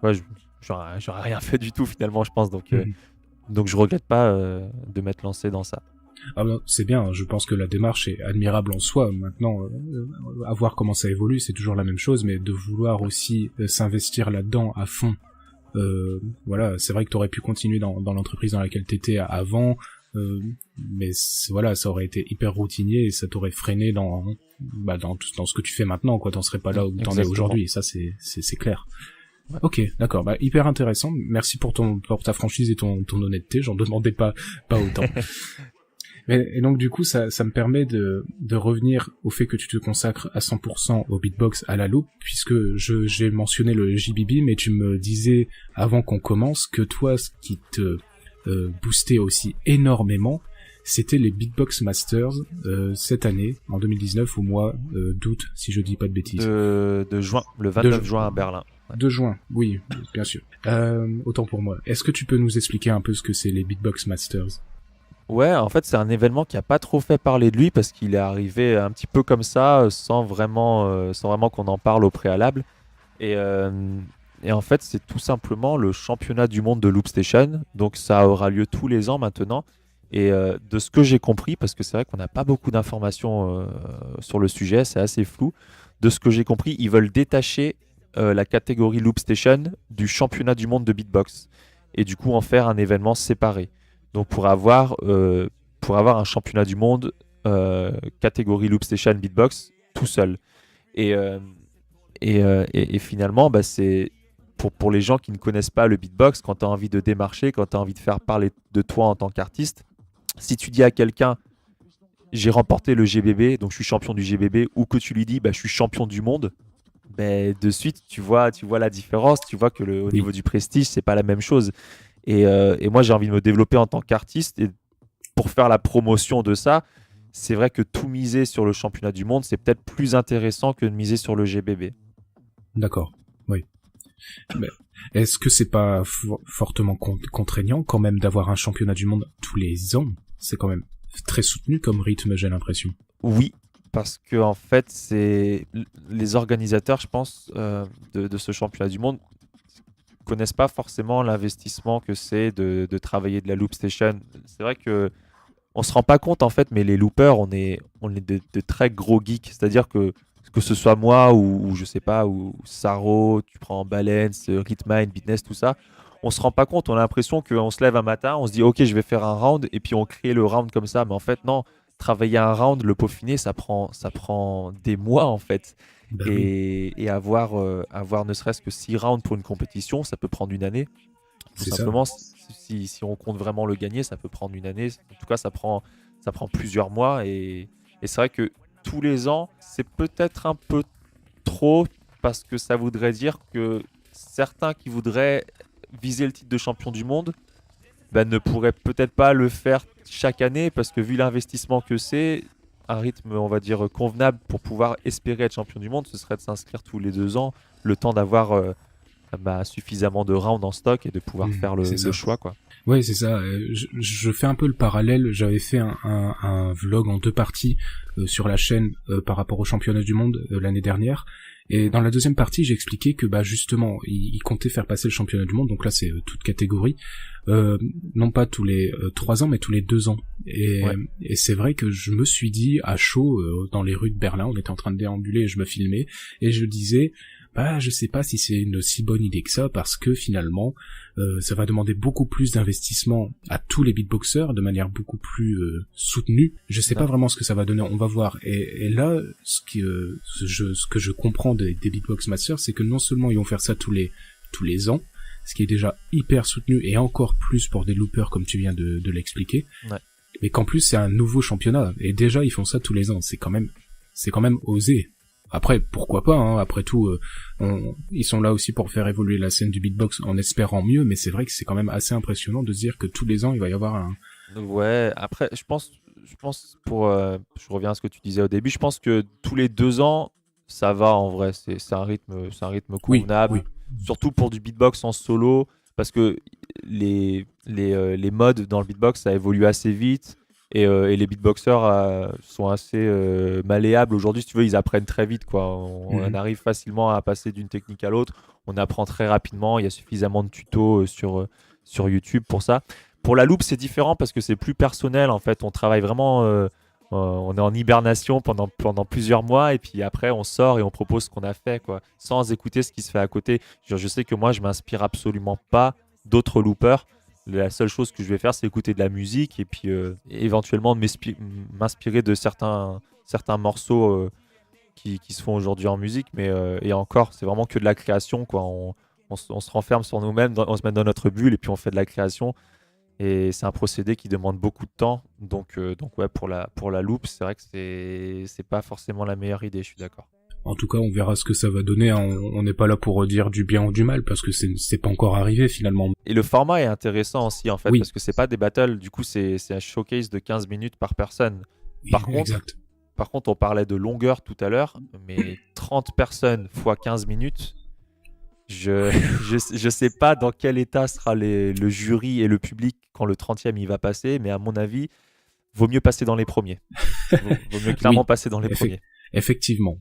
ouais, j'aurais rien fait du tout finalement, je pense. Mhm. Donc je regrette pas de m'être lancé dans ça. Ah ben, c'est bien, je pense que la démarche est admirable en soi. Maintenant, à voir comment ça évolue, c'est toujours la même chose, mais de vouloir aussi s'investir là-dedans à fond, voilà, c'est vrai que t'aurais pu continuer dans l'entreprise dans laquelle t'étais avant, mais voilà, ça aurait été hyper routinier et ça t'aurait freiné dans ce que tu fais maintenant, quoi. T'en serais pas là où t'en es Exactement. aujourd'hui, et ça c'est clair. Ouais. Ok, d'accord, bah hyper intéressant. Merci pour ta franchise et ton honnêteté. J'en demandais pas autant. Et donc du coup, ça me permet de revenir au fait que tu te consacres à 100% au beatbox, à la loupe, puisque j'ai mentionné le JBB, mais tu me disais avant qu'on commence que toi, ce qui te boostait aussi énormément, C'était les Beatbox Masters cette année, en 2019, au mois d'août, si je dis pas de bêtises. De juin, le 29 juin à Berlin. Ouais. 2 juin, oui, bien sûr. Autant pour moi. Est-ce que tu peux nous expliquer un peu ce que c'est les Beatbox Masters? Ouais, en fait, c'est un événement qui a pas trop fait parler de lui parce qu'il est arrivé un petit peu comme ça, sans vraiment qu'on en parle au préalable. Et, euh, et en fait, c'est tout simplement le championnat du monde de Loopstation. Donc, ça aura lieu tous les ans maintenant. Et de ce que j'ai compris, parce que c'est vrai qu'on n'a pas beaucoup d'informations sur le sujet, c'est assez flou. De ce que j'ai compris, ils veulent détacher la catégorie Loopstation du championnat du monde de beatbox. Et du coup, en faire un événement séparé. Donc, pour avoir un championnat du monde catégorie Loopstation beatbox tout seul. Et, euh, et finalement, bah, c'est pour les gens qui ne connaissent pas le beatbox, quand tu as envie de démarcher, quand tu as envie de faire parler de toi en tant qu'artiste, si tu dis à quelqu'un j'ai remporté le GBB, donc je suis champion du GBB, ou que tu lui dis bah, je suis champion du monde, bah, de suite tu vois la différence, tu vois que au niveau du prestige, c'est pas la même chose. Et moi j'ai envie de me développer en tant qu'artiste, et pour faire la promotion de ça, c'est vrai que tout miser sur le championnat du monde, c'est peut-être plus intéressant que de miser sur le GBB. D'accord, oui. Mais est-ce que c'est pas fortement contraignant quand même d'avoir un championnat du monde tous les ans? C'est quand même très soutenu comme rythme, j'ai l'impression. Oui, parce que en fait, c'est les organisateurs, je pense, de ce championnat du monde connaissent pas forcément l'investissement que c'est de travailler de la loop station. C'est vrai que on se rend pas compte en fait, mais les loopers, on est de très gros geeks. C'est-à-dire que ce soit moi ou je sais pas, ou Saro, tu prends Balance, Rhythmine, Beatness, tout ça, on se rend pas compte. On a l'impression qu'on se lève un matin, on se dit ok, je vais faire un round, et puis on crée le round comme ça. Mais en fait, non. Travailler un round, le peaufiner, ça prend des mois en fait. Ben oui, Et avoir ne serait-ce que 6 rounds pour une compétition, ça peut prendre une année. Tout c'est ça. simplement, si on compte vraiment le gagner, ça peut prendre une année. En tout cas, ça prend plusieurs mois. Et c'est vrai que tous les ans, c'est peut-être un peu trop, parce que ça voudrait dire que certains qui voudraient viser le titre de champion du monde ben, ne pourraient peut-être pas le faire chaque année, parce que vu l'investissement que c'est, un rythme, on va dire, convenable pour pouvoir espérer être champion du monde, ce serait de s'inscrire tous les 2 ans, le temps d'avoir suffisamment de rounds en stock et de pouvoir faire C'est le ça. choix, quoi. Ouais, c'est ça. Je fais un peu le parallèle. J'avais fait un vlog en 2 parties sur la chaîne par rapport au championnat du monde l'année dernière. Et dans la deuxième partie, j'ai expliqué que bah justement, il comptait faire passer le championnat du monde. Donc là, c'est toute catégorie, non pas tous les 3 ans, mais tous les 2 ans. Ouais. Et c'est vrai que je me suis dit à chaud dans les rues de Berlin, on était en train de déambuler et je me filmais et je disais. Bah, je sais pas si c'est une si bonne idée que ça, parce que finalement, ça va demander beaucoup plus d'investissement à tous les beatboxers de manière beaucoup plus soutenue. Je sais pas Non. vraiment ce que ça va donner, on va voir. Et là, ce que je comprends des Beatbox Masters, c'est que non seulement ils vont faire ça tous les ans, ce qui est déjà hyper soutenu, et encore plus pour des loopers comme tu viens de l'expliquer, Ouais. mais qu'en plus c'est un nouveau championnat, et déjà ils font ça tous les ans. C'est quand même osé. Après, pourquoi pas, hein, après tout, ils sont là aussi pour faire évoluer la scène du beatbox en espérant mieux, mais c'est vrai que c'est quand même assez impressionnant de se dire que tous les ans, il va y avoir un... Ouais, après, je reviens à ce que tu disais au début, je pense que tous les 2 ans, ça va en vrai, c'est un rythme Oui, convenable, oui. surtout pour du beatbox en solo, parce que les modes dans le beatbox, ça évolue assez vite, et les beatboxers sont assez malléables. Aujourd'hui, si tu veux, ils apprennent très vite, quoi. On Mhm. arrive facilement à passer d'une technique à l'autre, on apprend très rapidement, il y a suffisamment de tutos sur YouTube pour ça. Pour la loupe, c'est différent parce que c'est plus personnel. En fait, on travaille vraiment. On est en hibernation pendant plusieurs mois, et puis après, on sort et on propose ce qu'on a fait, quoi, sans écouter ce qui se fait à côté. Je sais que moi, je m'inspire absolument pas d'autres loopers. La seule chose que je vais faire, c'est écouter de la musique, et puis éventuellement m'inspirer de certains morceaux qui se font aujourd'hui en musique. Mais et encore, c'est vraiment que de la création, quoi. On se renferme sur nous-mêmes, on se met dans notre bulle, et puis on fait de la création. Et c'est un procédé qui demande beaucoup de temps. Donc ouais, pour la loupe, c'est vrai que c'est pas forcément la meilleure idée, je suis d'accord. En tout cas, on verra ce que ça va donner. Hein. On n'est pas là pour dire du bien ou du mal parce que c'est pas encore arrivé finalement. Et le format est intéressant aussi en fait Oui. parce que c'est pas des battles, du coup c'est un showcase de 15 minutes par personne. Par contre, on parlait de longueur tout à l'heure, mais 30 personnes fois 15 minutes, je sais pas dans quel état sera le jury et le public quand le 30e il va passer, mais à mon avis, vaut mieux passer dans les premiers. Vaut mieux clairement passer dans les premiers. Effectivement.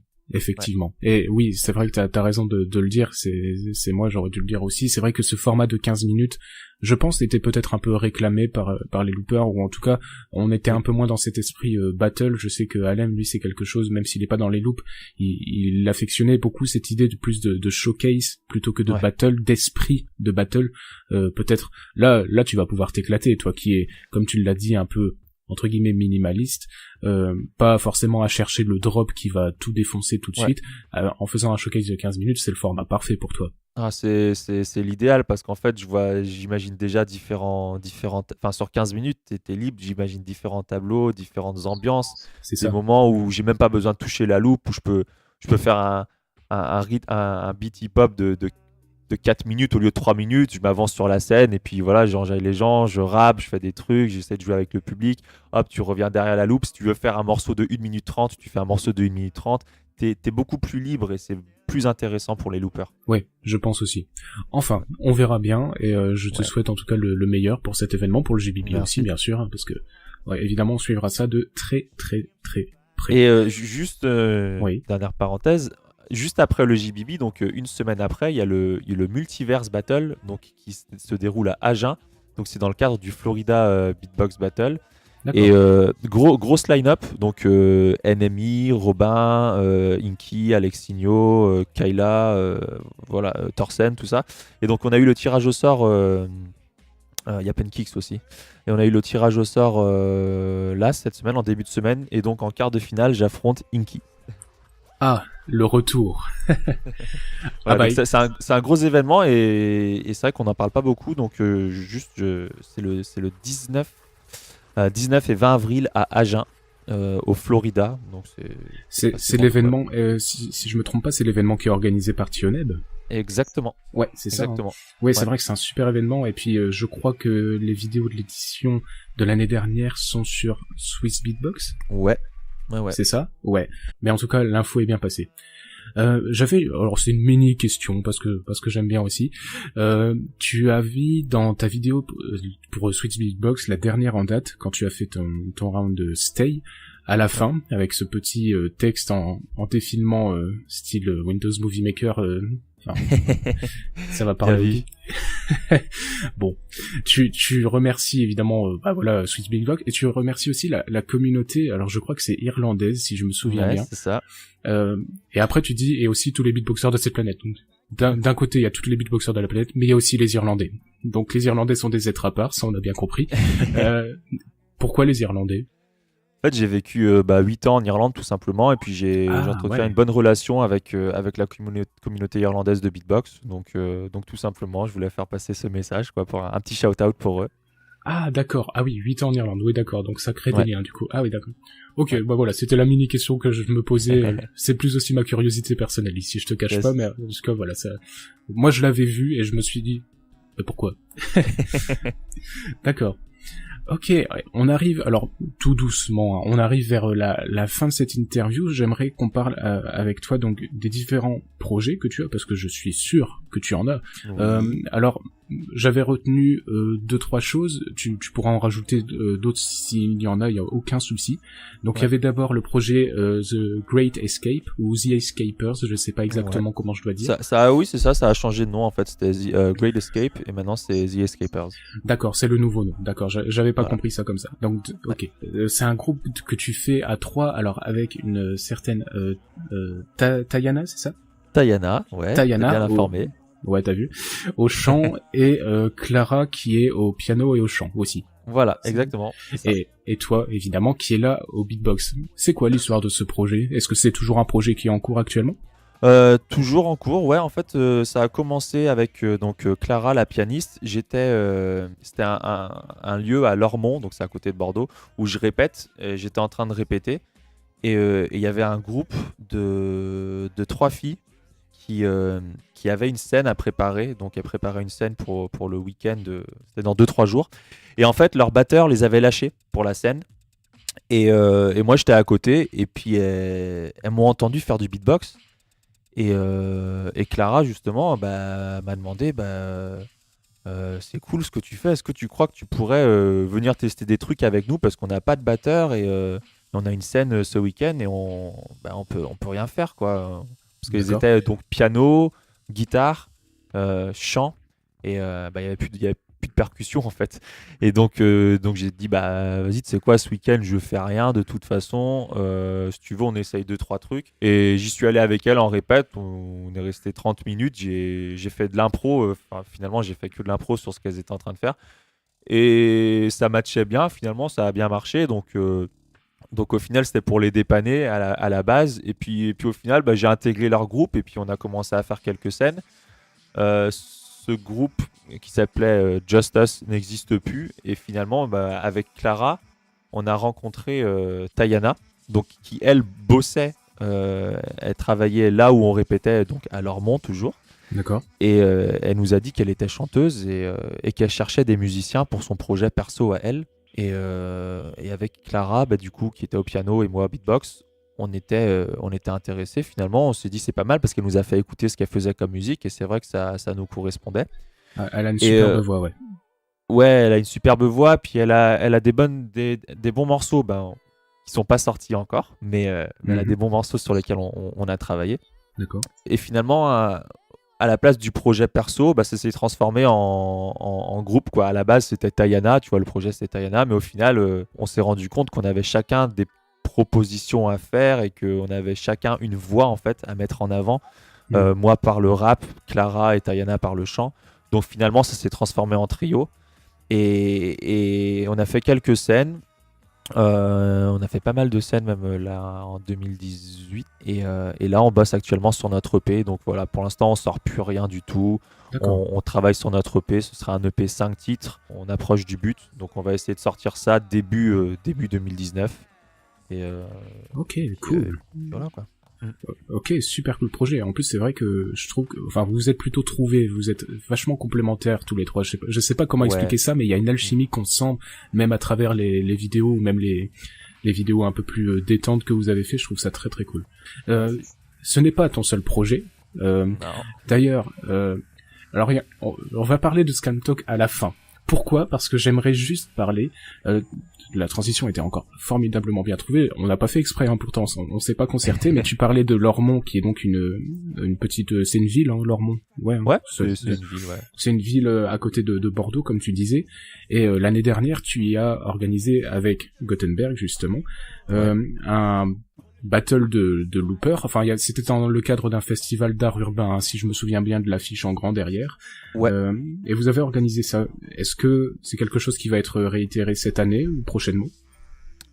Et oui, c'est vrai que t'as raison de le dire, c'est moi, j'aurais dû le dire aussi. C'est vrai que ce format de 15 minutes, je pense, était peut-être un peu réclamé par les loopers, ou en tout cas, on était un peu moins dans cet esprit battle. Je sais que Alem, lui, c'est quelque chose, même s'il est pas dans les loops, il affectionnait beaucoup cette idée de plus de showcase plutôt que de battle, d'esprit de battle. Peut-être, là, tu vas pouvoir t'éclater, toi qui es, comme tu l'as dit, un peu entre guillemets minimaliste, pas forcément à chercher le drop qui va tout défoncer tout de suite. En faisant un showcase de 15 minutes, c'est le format parfait pour toi. Ah, c'est l'idéal parce qu'en fait, j'imagine déjà différentes, enfin sur 15 minutes, t'es libre, j'imagine différents tableaux, différentes ambiances, des moments où j'ai même pas besoin de toucher la loupe, où je peux faire un beat hip-hop de 4 minutes au lieu de 3 minutes, je m'avance sur la scène et puis voilà, j'enjaille les gens, je rappe, je fais des trucs, j'essaie de jouer avec le public, hop, tu reviens derrière la loupe, si tu veux faire un morceau de 1 minute 30, tu fais un morceau de 1 minute 30, t'es beaucoup plus libre et c'est plus intéressant pour les loopers. Oui, je pense aussi. Enfin, on verra bien et je te souhaite en tout cas le meilleur pour cet événement, pour le GBB aussi bien sûr, hein, parce que évidemment on suivra ça de très très très près. Et juste, dernière parenthèse, juste après le JBB, donc une semaine après, il y a le Multiverse Battle, donc qui se déroule à Agen. Donc c'est dans le cadre du Florida Beatbox Battle. D'accord. Et grosse line-up, donc NMI, Robin, Inky, Alexinho, Kayla, voilà, Thorsen, tout ça. Et donc on a eu le tirage au sort, il y a Penkix aussi. Et on a eu le tirage au sort là, cette semaine, en début de semaine. Et donc en quart de finale, j'affronte Inky. Ah, le retour. Voilà, c'est un gros événement et c'est vrai qu'on n'en parle pas beaucoup. Donc c'est le 19 et 20 avril à Agen, au Florida. Donc c'est l'événement, si je me trompe pas, c'est l'événement qui est organisé par Tioneb. Exactement. Ouais, c'est ça. Exactement. Hein. Ouais, c'est vrai que c'est un super événement. Et puis je crois que les vidéos de l'édition de l'année dernière sont sur Swiss Beatbox. Ouais. C'est ça? Ouais. Mais en tout cas, l'info est bien passée. Alors c'est une mini question parce que j'aime bien aussi. Tu as vu dans ta vidéo pour Swiss Beatbox, la dernière en date, quand tu as fait ton round de Stay, à la fin, avec ce petit texte en défilement style Windows Movie Maker, ça va parler. Bon, tu remercies évidemment Swiss Beatbox et tu remercies aussi la communauté. Alors je crois que c'est irlandaise si je me souviens bien. C'est ça. Et après tu dis et aussi tous les beatboxers de cette planète. Donc, d'un côté il y a tous les beatboxers de la planète, mais il y a aussi les Irlandais. Donc les Irlandais sont des êtres à part, ça on a bien compris. Pourquoi les Irlandais? En fait, j'ai vécu 8 ans en Irlande tout simplement et puis j'entretiens une bonne relation avec la communauté irlandaise de beatbox. Donc tout simplement, je voulais faire passer ce message quoi, pour un petit shout-out pour eux. Ah d'accord, ah oui, 8 ans en Irlande, oui d'accord, donc ça crée des liens du coup. Ah oui d'accord. Ok, voilà, c'était la mini question que je me posais, c'est plus aussi ma curiosité personnelle ici, je te cache pas, mais parce que voilà, ça... Moi je l'avais vu et je me suis dit, mais pourquoi? D'accord. Ok, on arrive, alors tout doucement, hein, on arrive vers la fin de cette interview. J'aimerais qu'on parle avec toi donc des différents projets que tu as, parce que je suis sûr que tu en as. Oui. Alors, j'avais retenu 2-3 choses, tu pourras en rajouter d'autres s'il y en a, il y a aucun souci. Donc il y avait d'abord le projet The Great Escape, ou The Escapers, je sais pas exactement comment je dois dire. Oui, c'est ça a changé de nom en fait, c'était The Great Escape, et maintenant c'est The Escapers. D'accord, c'est le nouveau nom, d'accord, j'avais pas compris ça comme ça. Donc, ok, c'est un groupe que tu fais à 3, alors avec une certaine Tayana, c'est ça? Tayana, Tayana, bien informé. Ouais, t'as vu. Au chant et Clara qui est au piano et au chant aussi. Voilà, exactement. Et toi, évidemment, qui est là au beatbox. C'est quoi l'histoire de ce projet? Est-ce que c'est toujours un projet qui est en cours actuellement? Toujours en cours, ouais. En fait, ça a commencé avec Clara, la pianiste. C'était un lieu à Lormont, donc c'est à côté de Bordeaux, où je répète. J'étais en train de répéter. Et il y avait un groupe de de 3 filles qui avaient une scène à préparer. Donc elles préparaient une scène pour le week-end, c'était dans 2-3 jours. Et en fait, leur batteur les avait lâchés pour la scène. Et moi, j'étais à côté. Et puis, elles m'ont entendu faire du beatbox. Et Clara, justement, m'a demandé c'est cool ce que tu fais. Est-ce que tu crois que tu pourrais venir tester des trucs avec nous? Parce qu'on n'a pas de batteur et on a une scène ce week-end et on peut rien faire, quoi. Parce qu'ils étaient donc piano, guitare, chant et il y avait plus de percussion en fait. Et donc j'ai dit vas-y, tu sais quoi, ce week-end je fais rien de toute façon. Si tu veux, on essaye 2-3 trucs. Et j'y suis allé avec elle en répète. On est resté 30 minutes. J'ai fait de l'impro. Finalement, j'ai fait que de l'impro sur ce qu'elles étaient en train de faire. Et ça matchait bien. Finalement, ça a bien marché. Donc au final, c'était pour les dépanner à la base. Et puis au final, j'ai intégré leur groupe et puis on a commencé à faire quelques scènes. Ce groupe qui s'appelait Just Us n'existe plus. Et finalement, avec Clara, on a rencontré Tayana, donc, qui, elle, bossait. Elle travaillait là où on répétait, donc à Lormont toujours. D'accord. Et elle nous a dit qu'elle était chanteuse et qu'elle cherchait des musiciens pour son projet perso à elle. Et avec Clara, du coup, qui était au piano et moi au beatbox, on était intéressés. Finalement, on s'est dit c'est pas mal parce qu'elle nous a fait écouter ce qu'elle faisait comme musique et c'est vrai que ça nous correspondait. Elle a une superbe voix, ouais. Ouais, elle a une superbe voix, puis elle a des bons morceaux qui sont pas sortis encore, mais elle a des bons morceaux sur lesquels on a travaillé. D'accord. Et finalement, à la place du projet perso, ça s'est transformé en groupe, quoi. À la base, c'était Tayana, tu vois, le projet c'était Tayana, mais au final, on s'est rendu compte qu'on avait chacun des propositions à faire et qu'on avait chacun une voix en fait à mettre en avant. Moi par le rap, Clara et Tayana par le chant. Donc finalement, ça s'est transformé en trio et on a fait quelques scènes. On a fait pas mal de scènes même là en 2018 et là on bosse actuellement sur notre EP. Donc voilà, pour l'instant on sort plus rien du tout. On travaille sur notre EP, ce sera un EP 5 titres. On approche du but, donc on va essayer de sortir ça début 2019. Ok, cool. Voilà quoi. Ok, super cool projet. En plus, c'est vrai que je trouve que, vous vous êtes plutôt trouvés, vous êtes vachement complémentaires tous les trois. Je sais pas comment expliquer ça, mais il y a une alchimie qu'on sent, même à travers les vidéos, ou même les vidéos un peu plus détentes que vous avez fait. Je trouve ça très très cool. Ce n'est pas ton seul projet. D'ailleurs, alors on va parler de Scam Talk à la fin. Pourquoi ? Parce que j'aimerais juste parler. La transition était encore formidablement bien trouvée. On n'a pas fait exprès, pourtant, on s'est pas concerté. Mais tu parlais de Lormont, qui est donc une petite, c'est une ville, Lormont. Ouais. C'est une ville. Ouais. C'est une ville à côté de Bordeaux, comme tu disais. Et l'année dernière, tu y as organisé avec Gothenburg justement un battle de looper. Enfin, c'était dans le cadre d'un festival d'art urbain, si je me souviens bien de l'affiche en grand derrière. Ouais. Et vous avez organisé ça. Est-ce que c'est quelque chose qui va être réitéré cette année ou prochainement ?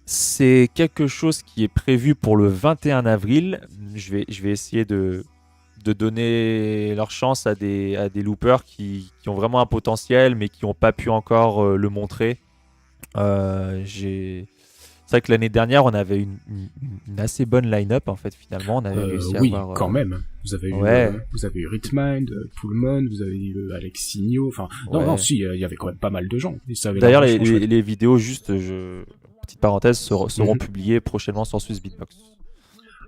C'est quelque chose qui est prévu pour le 21 avril. Je vais essayer de donner leur chance à des loopers qui ont vraiment un potentiel, mais qui n'ont pas pu encore le montrer. C'est vrai que l'année dernière, on avait une assez bonne line-up, en fait, finalement. On avait réussi à avoir... quand même. Vous avez eu Ritmind, Pullman, vous avez eu Alex Signo. Enfin, non, si, il y avait quand même pas mal de gens. D'ailleurs, les vidéos, juste, petite parenthèse, seront publiées prochainement sur Swiss Beatbox.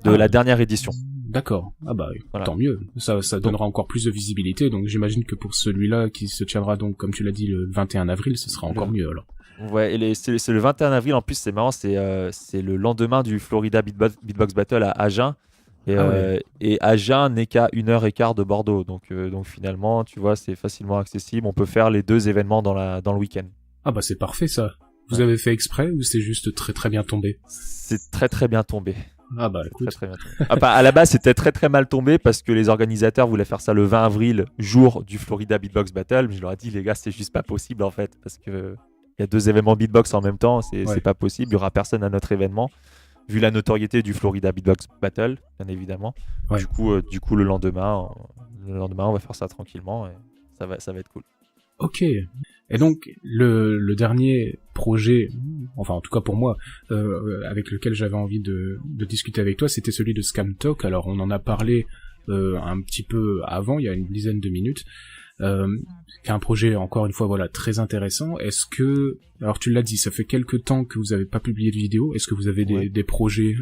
De la dernière édition. D'accord. Voilà. Tant mieux. Ça donnera encore plus de visibilité. Donc, j'imagine que pour celui-là, qui se tiendra donc, comme tu l'as dit, le 21 avril, ce sera encore mieux, alors. Ouais, et c'est le 21 avril, en plus, c'est marrant, c'est le lendemain du Florida Beatbox Battle à Agen. Et Agen n'est qu'à 1h15 de Bordeaux. Donc finalement, tu vois, c'est facilement accessible. On peut faire les deux événements dans le week-end. C'est parfait, ça. Vous avez fait exprès ou c'est juste très très bien tombé ? C'est très très bien tombé. Écoute. Très, très bien tombé. À la base, c'était très très mal tombé parce que les organisateurs voulaient faire ça le 20 avril, jour du Florida Beatbox Battle. Mais je leur ai dit, les gars, c'est juste pas possible en fait. Parce que il y a deux événements beatbox en même temps, c'est pas possible. Il y aura personne à notre événement, vu la notoriété du Florida Beatbox Battle, bien évidemment. Ouais. Du coup, le lendemain, on va faire ça tranquillement et ça va être cool. Ok. Et donc le dernier projet, enfin en tout cas pour moi, avec lequel j'avais envie de discuter avec toi, c'était celui de Scam Talk. Alors on en a parlé un petit peu avant, il y a une dizaine de minutes, qui est un projet encore une fois voilà très intéressant. Est-ce que, alors tu l'as dit, ça fait quelques temps que vous avez pas publié de vidéo. Est-ce que vous avez des projets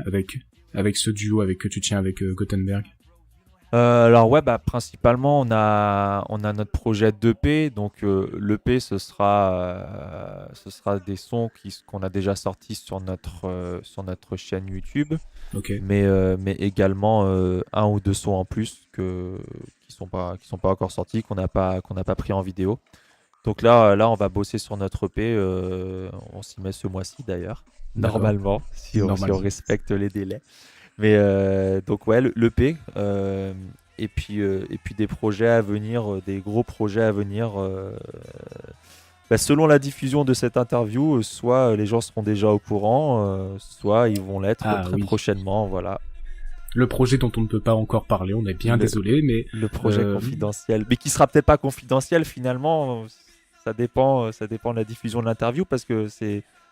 avec ce duo que tu tiens avec Gothenburg? Alors ouais, principalement on a notre projet d'EP, donc l'EP ce sera des sons qu'on a déjà sortis sur notre chaîne YouTube, Ok. mais également un ou deux sons en plus qui sont pas encore sortis, qu'on n'a pas pris en vidéo. Donc là on va bosser sur notre EP, on s'y met ce mois-ci d'ailleurs, normalement si on respecte les délais. Mais donc ouais, l'EP, et puis des projets à venir, des gros projets à venir. Selon la diffusion de cette interview, soit les gens seront déjà au courant, soit ils vont l'être très prochainement, voilà. Le projet dont on ne peut pas encore parler, on est bien désolé, mais le projet confidentiel, mais qui sera peut-être pas confidentiel finalement. Ça dépend de la diffusion de l'interview, parce que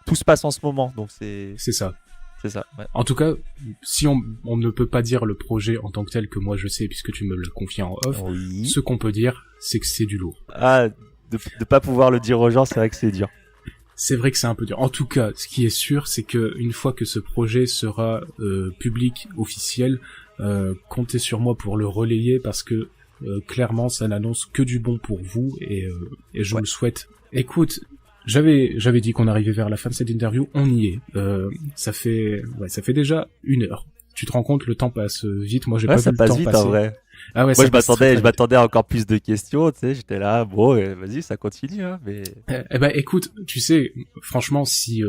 tout se passe en ce moment, donc c'est ça. C'est ça. Ouais. En tout cas, si on ne peut pas dire le projet en tant que tel, que moi je sais puisque tu me le confies en off, ce qu'on peut dire, c'est que c'est du lourd. Ah, de pas pouvoir le dire aux gens, c'est vrai que c'est dur. C'est vrai que c'est un peu dur. En tout cas, ce qui est sûr, c'est que une fois que ce projet sera public, officiel, comptez sur moi pour le relayer, parce que clairement, ça n'annonce que du bon pour vous, et je vous le souhaite. Écoute, j'avais dit qu'on arrivait vers la fin de cette interview, on y est. Ça fait déjà 1 heure. Tu te rends compte, le temps passe vite. Moi, j'ai pas vu le temps passer. Ça passe vite, en vrai. Ah ouais, moi, je m'attendais à encore plus de questions, tu sais, j'étais là, bon, vas-y, ça continue, hein, mais... écoute, tu sais, franchement, si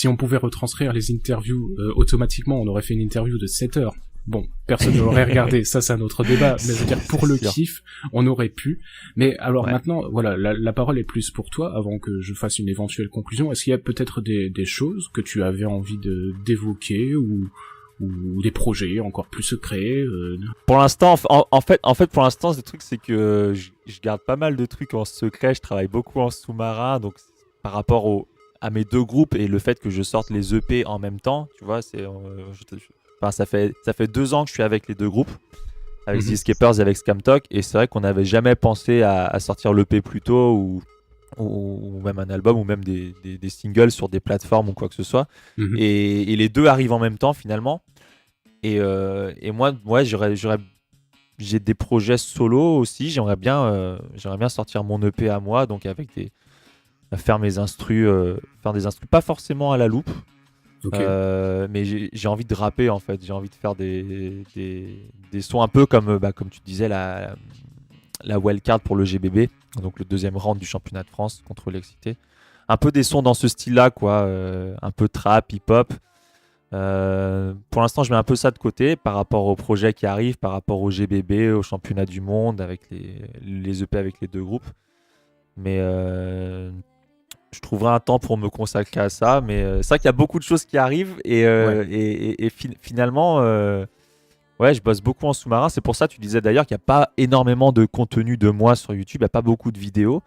on pouvait retranscrire les interviews automatiquement, on aurait fait une interview de 7 heures. Bon, personne ne l'aurait regardé, ça c'est un autre débat, mais je veux dire, pour le kiff, on aurait pu. Mais alors maintenant, voilà, la parole est plus pour toi, avant que je fasse une éventuelle conclusion. Est-ce qu'il y a peut-être des choses que tu avais envie d'évoquer, ou des projets encore plus secrets? Pour l'instant, en fait, pour l'instant, le truc, c'est que je garde pas mal de trucs en secret, je travaille beaucoup en sous-marin, donc par rapport à mes deux groupes et le fait que je sorte les EP en même temps, tu vois, ça fait 2 ans que je suis avec les deux groupes, avec The Escapers et avec Scam Talk, et c'est vrai qu'on n'avait jamais pensé à sortir l'EP plus tôt, ou même un album, ou même des singles sur des plateformes ou quoi que ce soit. Et les deux arrivent en même temps finalement. Et moi, j'ai des projets solo aussi. J'aimerais bien sortir mon EP à moi, donc faire mes instrus, faire des instrus pas forcément à la loupe. Okay. Mais j'ai envie de rapper en fait, j'ai envie de faire des sons un peu comme tu disais, la wildcard pour le GBB, donc le 2e round du championnat de France contre l'Excité. Un peu des sons dans ce style-là, quoi, un peu trap, hip-hop. Pour l'instant, je mets un peu ça de côté par rapport aux projets qui arrivent, par rapport au GBB, au championnat du monde, avec les EP avec les deux groupes. Mais je trouverai un temps pour me consacrer à ça, mais c'est vrai qu'il y a beaucoup de choses qui arrivent, et finalement, je bosse beaucoup en sous-marin. C'est pour ça, tu disais d'ailleurs qu'il n'y a pas énormément de contenu de moi sur YouTube, il n'y a pas beaucoup de vidéos,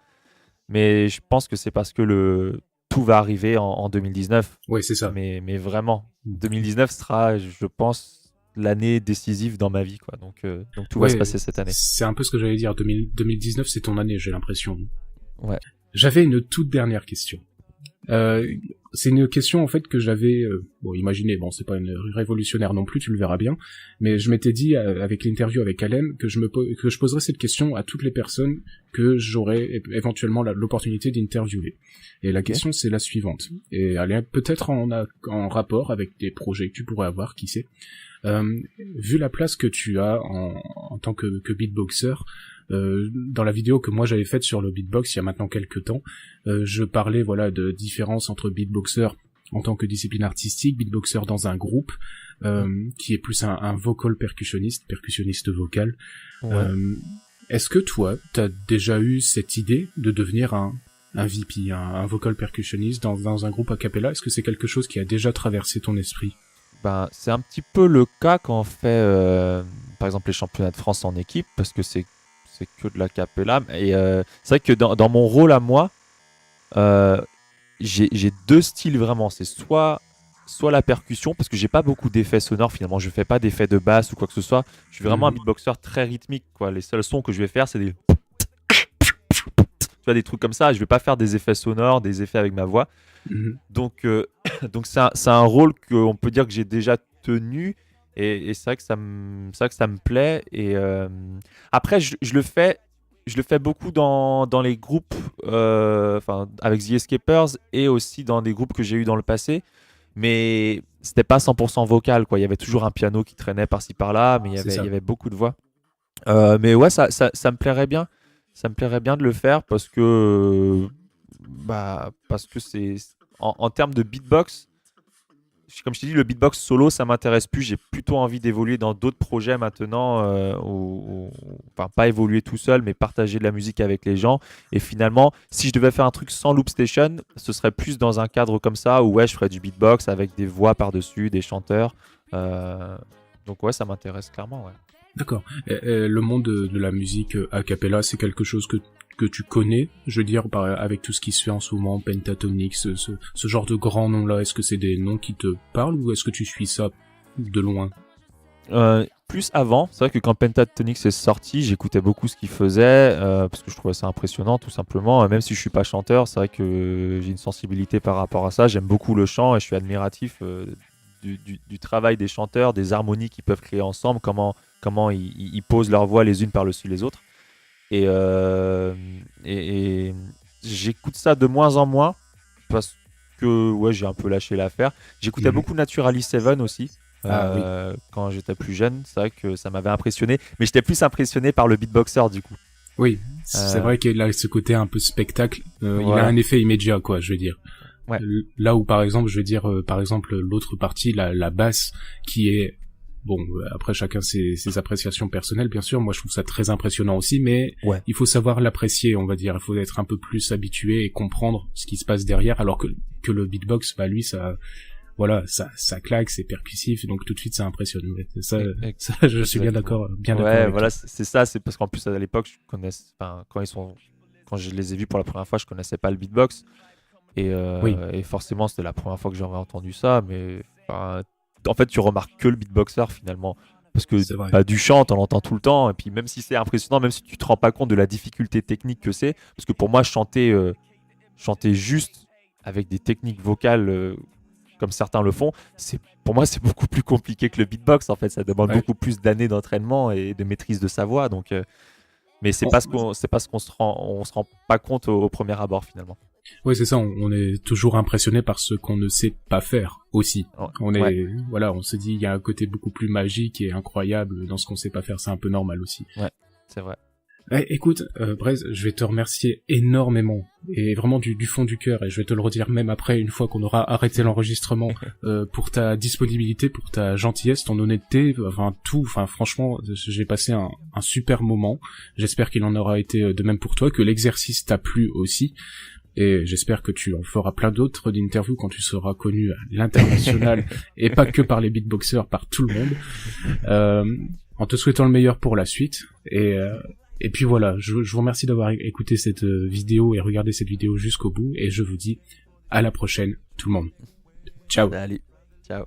mais je pense que c'est parce que tout va arriver en 2019. Oui, c'est ça. Mais vraiment, 2019 sera, je pense, l'année décisive dans ma vie, quoi. Donc tout va se passer cette année. C'est un peu ce que j'allais dire. 2019, c'est ton année, j'ai l'impression. Ouais. J'avais une toute dernière question. C'est une question en fait que j'avais imaginé, c'est pas une révolutionnaire non plus, tu le verras bien, mais je m'étais dit avec l'interview avec Alem que je poserais cette question à toutes les personnes que j'aurais éventuellement l'opportunité d'interviewer. Et la question c'est la suivante, et elle est peut-être en rapport avec des projets que tu pourrais avoir, qui sait. Vu la place que tu as en tant que beatboxer, dans la vidéo que moi j'avais faite sur le beatbox il y a maintenant quelques temps, je parlais de différence entre beatboxer en tant que discipline artistique, beatboxer dans un groupe, qui est plus un vocal percussionniste vocal. Ouais. Est-ce que toi, t'as déjà eu cette idée de devenir un VP, un vocal percussionniste dans un groupe a cappella? Est-ce que c'est quelque chose qui a déjà traversé ton esprit? C'est un petit peu le cas quand on fait par exemple les championnats de France en équipe, parce que c'est que de la cappella, et c'est vrai que dans mon rôle à moi, J'ai deux styles vraiment. C'est soit la percussion, parce que j'ai pas beaucoup d'effets sonores finalement. Je fais pas d'effets de basse ou quoi que ce soit. Je suis vraiment un beatboxer très rythmique, quoi. Les seuls sons que je vais faire, c'est des des trucs comme ça. Je vais pas faire des effets sonores, des effets avec ma voix. Donc c'est un rôle qu'on peut dire que j'ai déjà tenu, et c'est vrai que ça me plaît. Et après je le fais beaucoup dans les groupes, avec The Escapers, et aussi dans des groupes que j'ai eu dans le passé, mais c'était pas 100% vocal, quoi. Il y avait toujours un piano qui traînait par-ci par-là, mais il y avait beaucoup de voix. Mais ouais, ça me plairait bien. Ça me plairait bien de le faire parce que c'est en termes de beatbox, comme je t'ai dit, le beatbox solo, ça m'intéresse plus. J'ai plutôt envie d'évoluer dans d'autres projets maintenant, pas évoluer tout seul, mais partager de la musique avec les gens. Et finalement, si je devais faire un truc sans Loopstation, ce serait plus dans un cadre comme ça, où je ferais du beatbox avec des voix par-dessus, des chanteurs. Donc ouais, ça m'intéresse clairement, ouais. D'accord. Le monde de la musique a cappella, c'est quelque chose que tu connais, je veux dire, avec tout ce qui se fait en ce moment, Pentatonix, ce genre de grands noms-là, est-ce que c'est des noms qui te parlent, ou est-ce que tu suis ça de loin? Plus avant, c'est vrai que quand Pentatonix est sorti, j'écoutais beaucoup ce qu'il faisait, parce que je trouvais ça impressionnant, tout simplement. Même si je suis pas chanteur, c'est vrai que j'ai une sensibilité par rapport à ça. J'aime beaucoup le chant et je suis admiratif du travail des chanteurs, des harmonies qu'ils peuvent créer ensemble, comment ils posent leur voix les unes par-dessus les autres. Et j'écoute ça de moins en moins parce que j'ai un peu lâché l'affaire. J'écoutais beaucoup Naturally Seven aussi. Quand j'étais plus jeune, c'est vrai que ça m'avait impressionné, mais j'étais plus impressionné par le beatboxer du coup. Oui, c'est vrai qu'il a ce côté un peu spectacle. Il a un effet immédiat, quoi, je veux dire. Ouais. Là où, par exemple, l'autre partie, la basse, qui est bon, après chacun ses appréciations personnelles, bien sûr. Moi, je trouve ça très impressionnant aussi, mais il faut savoir l'apprécier, on va dire. Il faut être un peu plus habitué et comprendre ce qui se passe derrière, alors que le beatbox, lui, ça claque, c'est percussif, donc tout de suite ça impressionne. Ça, je suis bien d'accord. Ouais, voilà, c'est ça. C'est parce qu'en plus à l'époque, quand je les ai vus pour la première fois, je connaissais pas le beatbox, et forcément c'était la première fois que j'avais entendu ça. Mais en fait, tu remarques que le beatboxer finalement, parce que du chant, t'en entends tout le temps, et puis même si c'est impressionnant, même si tu te rends pas compte de la difficulté technique que c'est, parce que pour moi chanter juste avec des techniques vocales comme certains le font, pour moi c'est beaucoup plus compliqué que le beatbox en fait. Ça demande beaucoup plus d'années d'entraînement et de maîtrise de sa voix, donc mais c'est pas ce qu'on se rend pas compte au premier abord finalement. Oui, c'est ça, on est toujours impressionné par ce qu'on ne sait pas faire aussi. On se dit il y a un côté beaucoup plus magique et incroyable dans ce qu'on sait pas faire, c'est un peu normal aussi. Ouais, c'est vrai. Écoute, Blaise, je vais te remercier énormément, et vraiment du fond du cœur, et je vais te le redire même après, une fois qu'on aura arrêté l'enregistrement, pour ta disponibilité, pour ta gentillesse, ton honnêteté, franchement, j'ai passé un super moment. J'espère qu'il en aura été de même pour toi, que l'exercice t'a plu aussi, et j'espère que tu en feras plein d'autres d'interviews quand tu seras connu à l'international, et pas que par les beatboxers, par tout le monde, en te souhaitant le meilleur pour la suite, et puis voilà, je vous remercie d'avoir écouté cette vidéo et regardé cette vidéo jusqu'au bout, et je vous dis à la prochaine tout le monde. Ciao. Allez, ciao.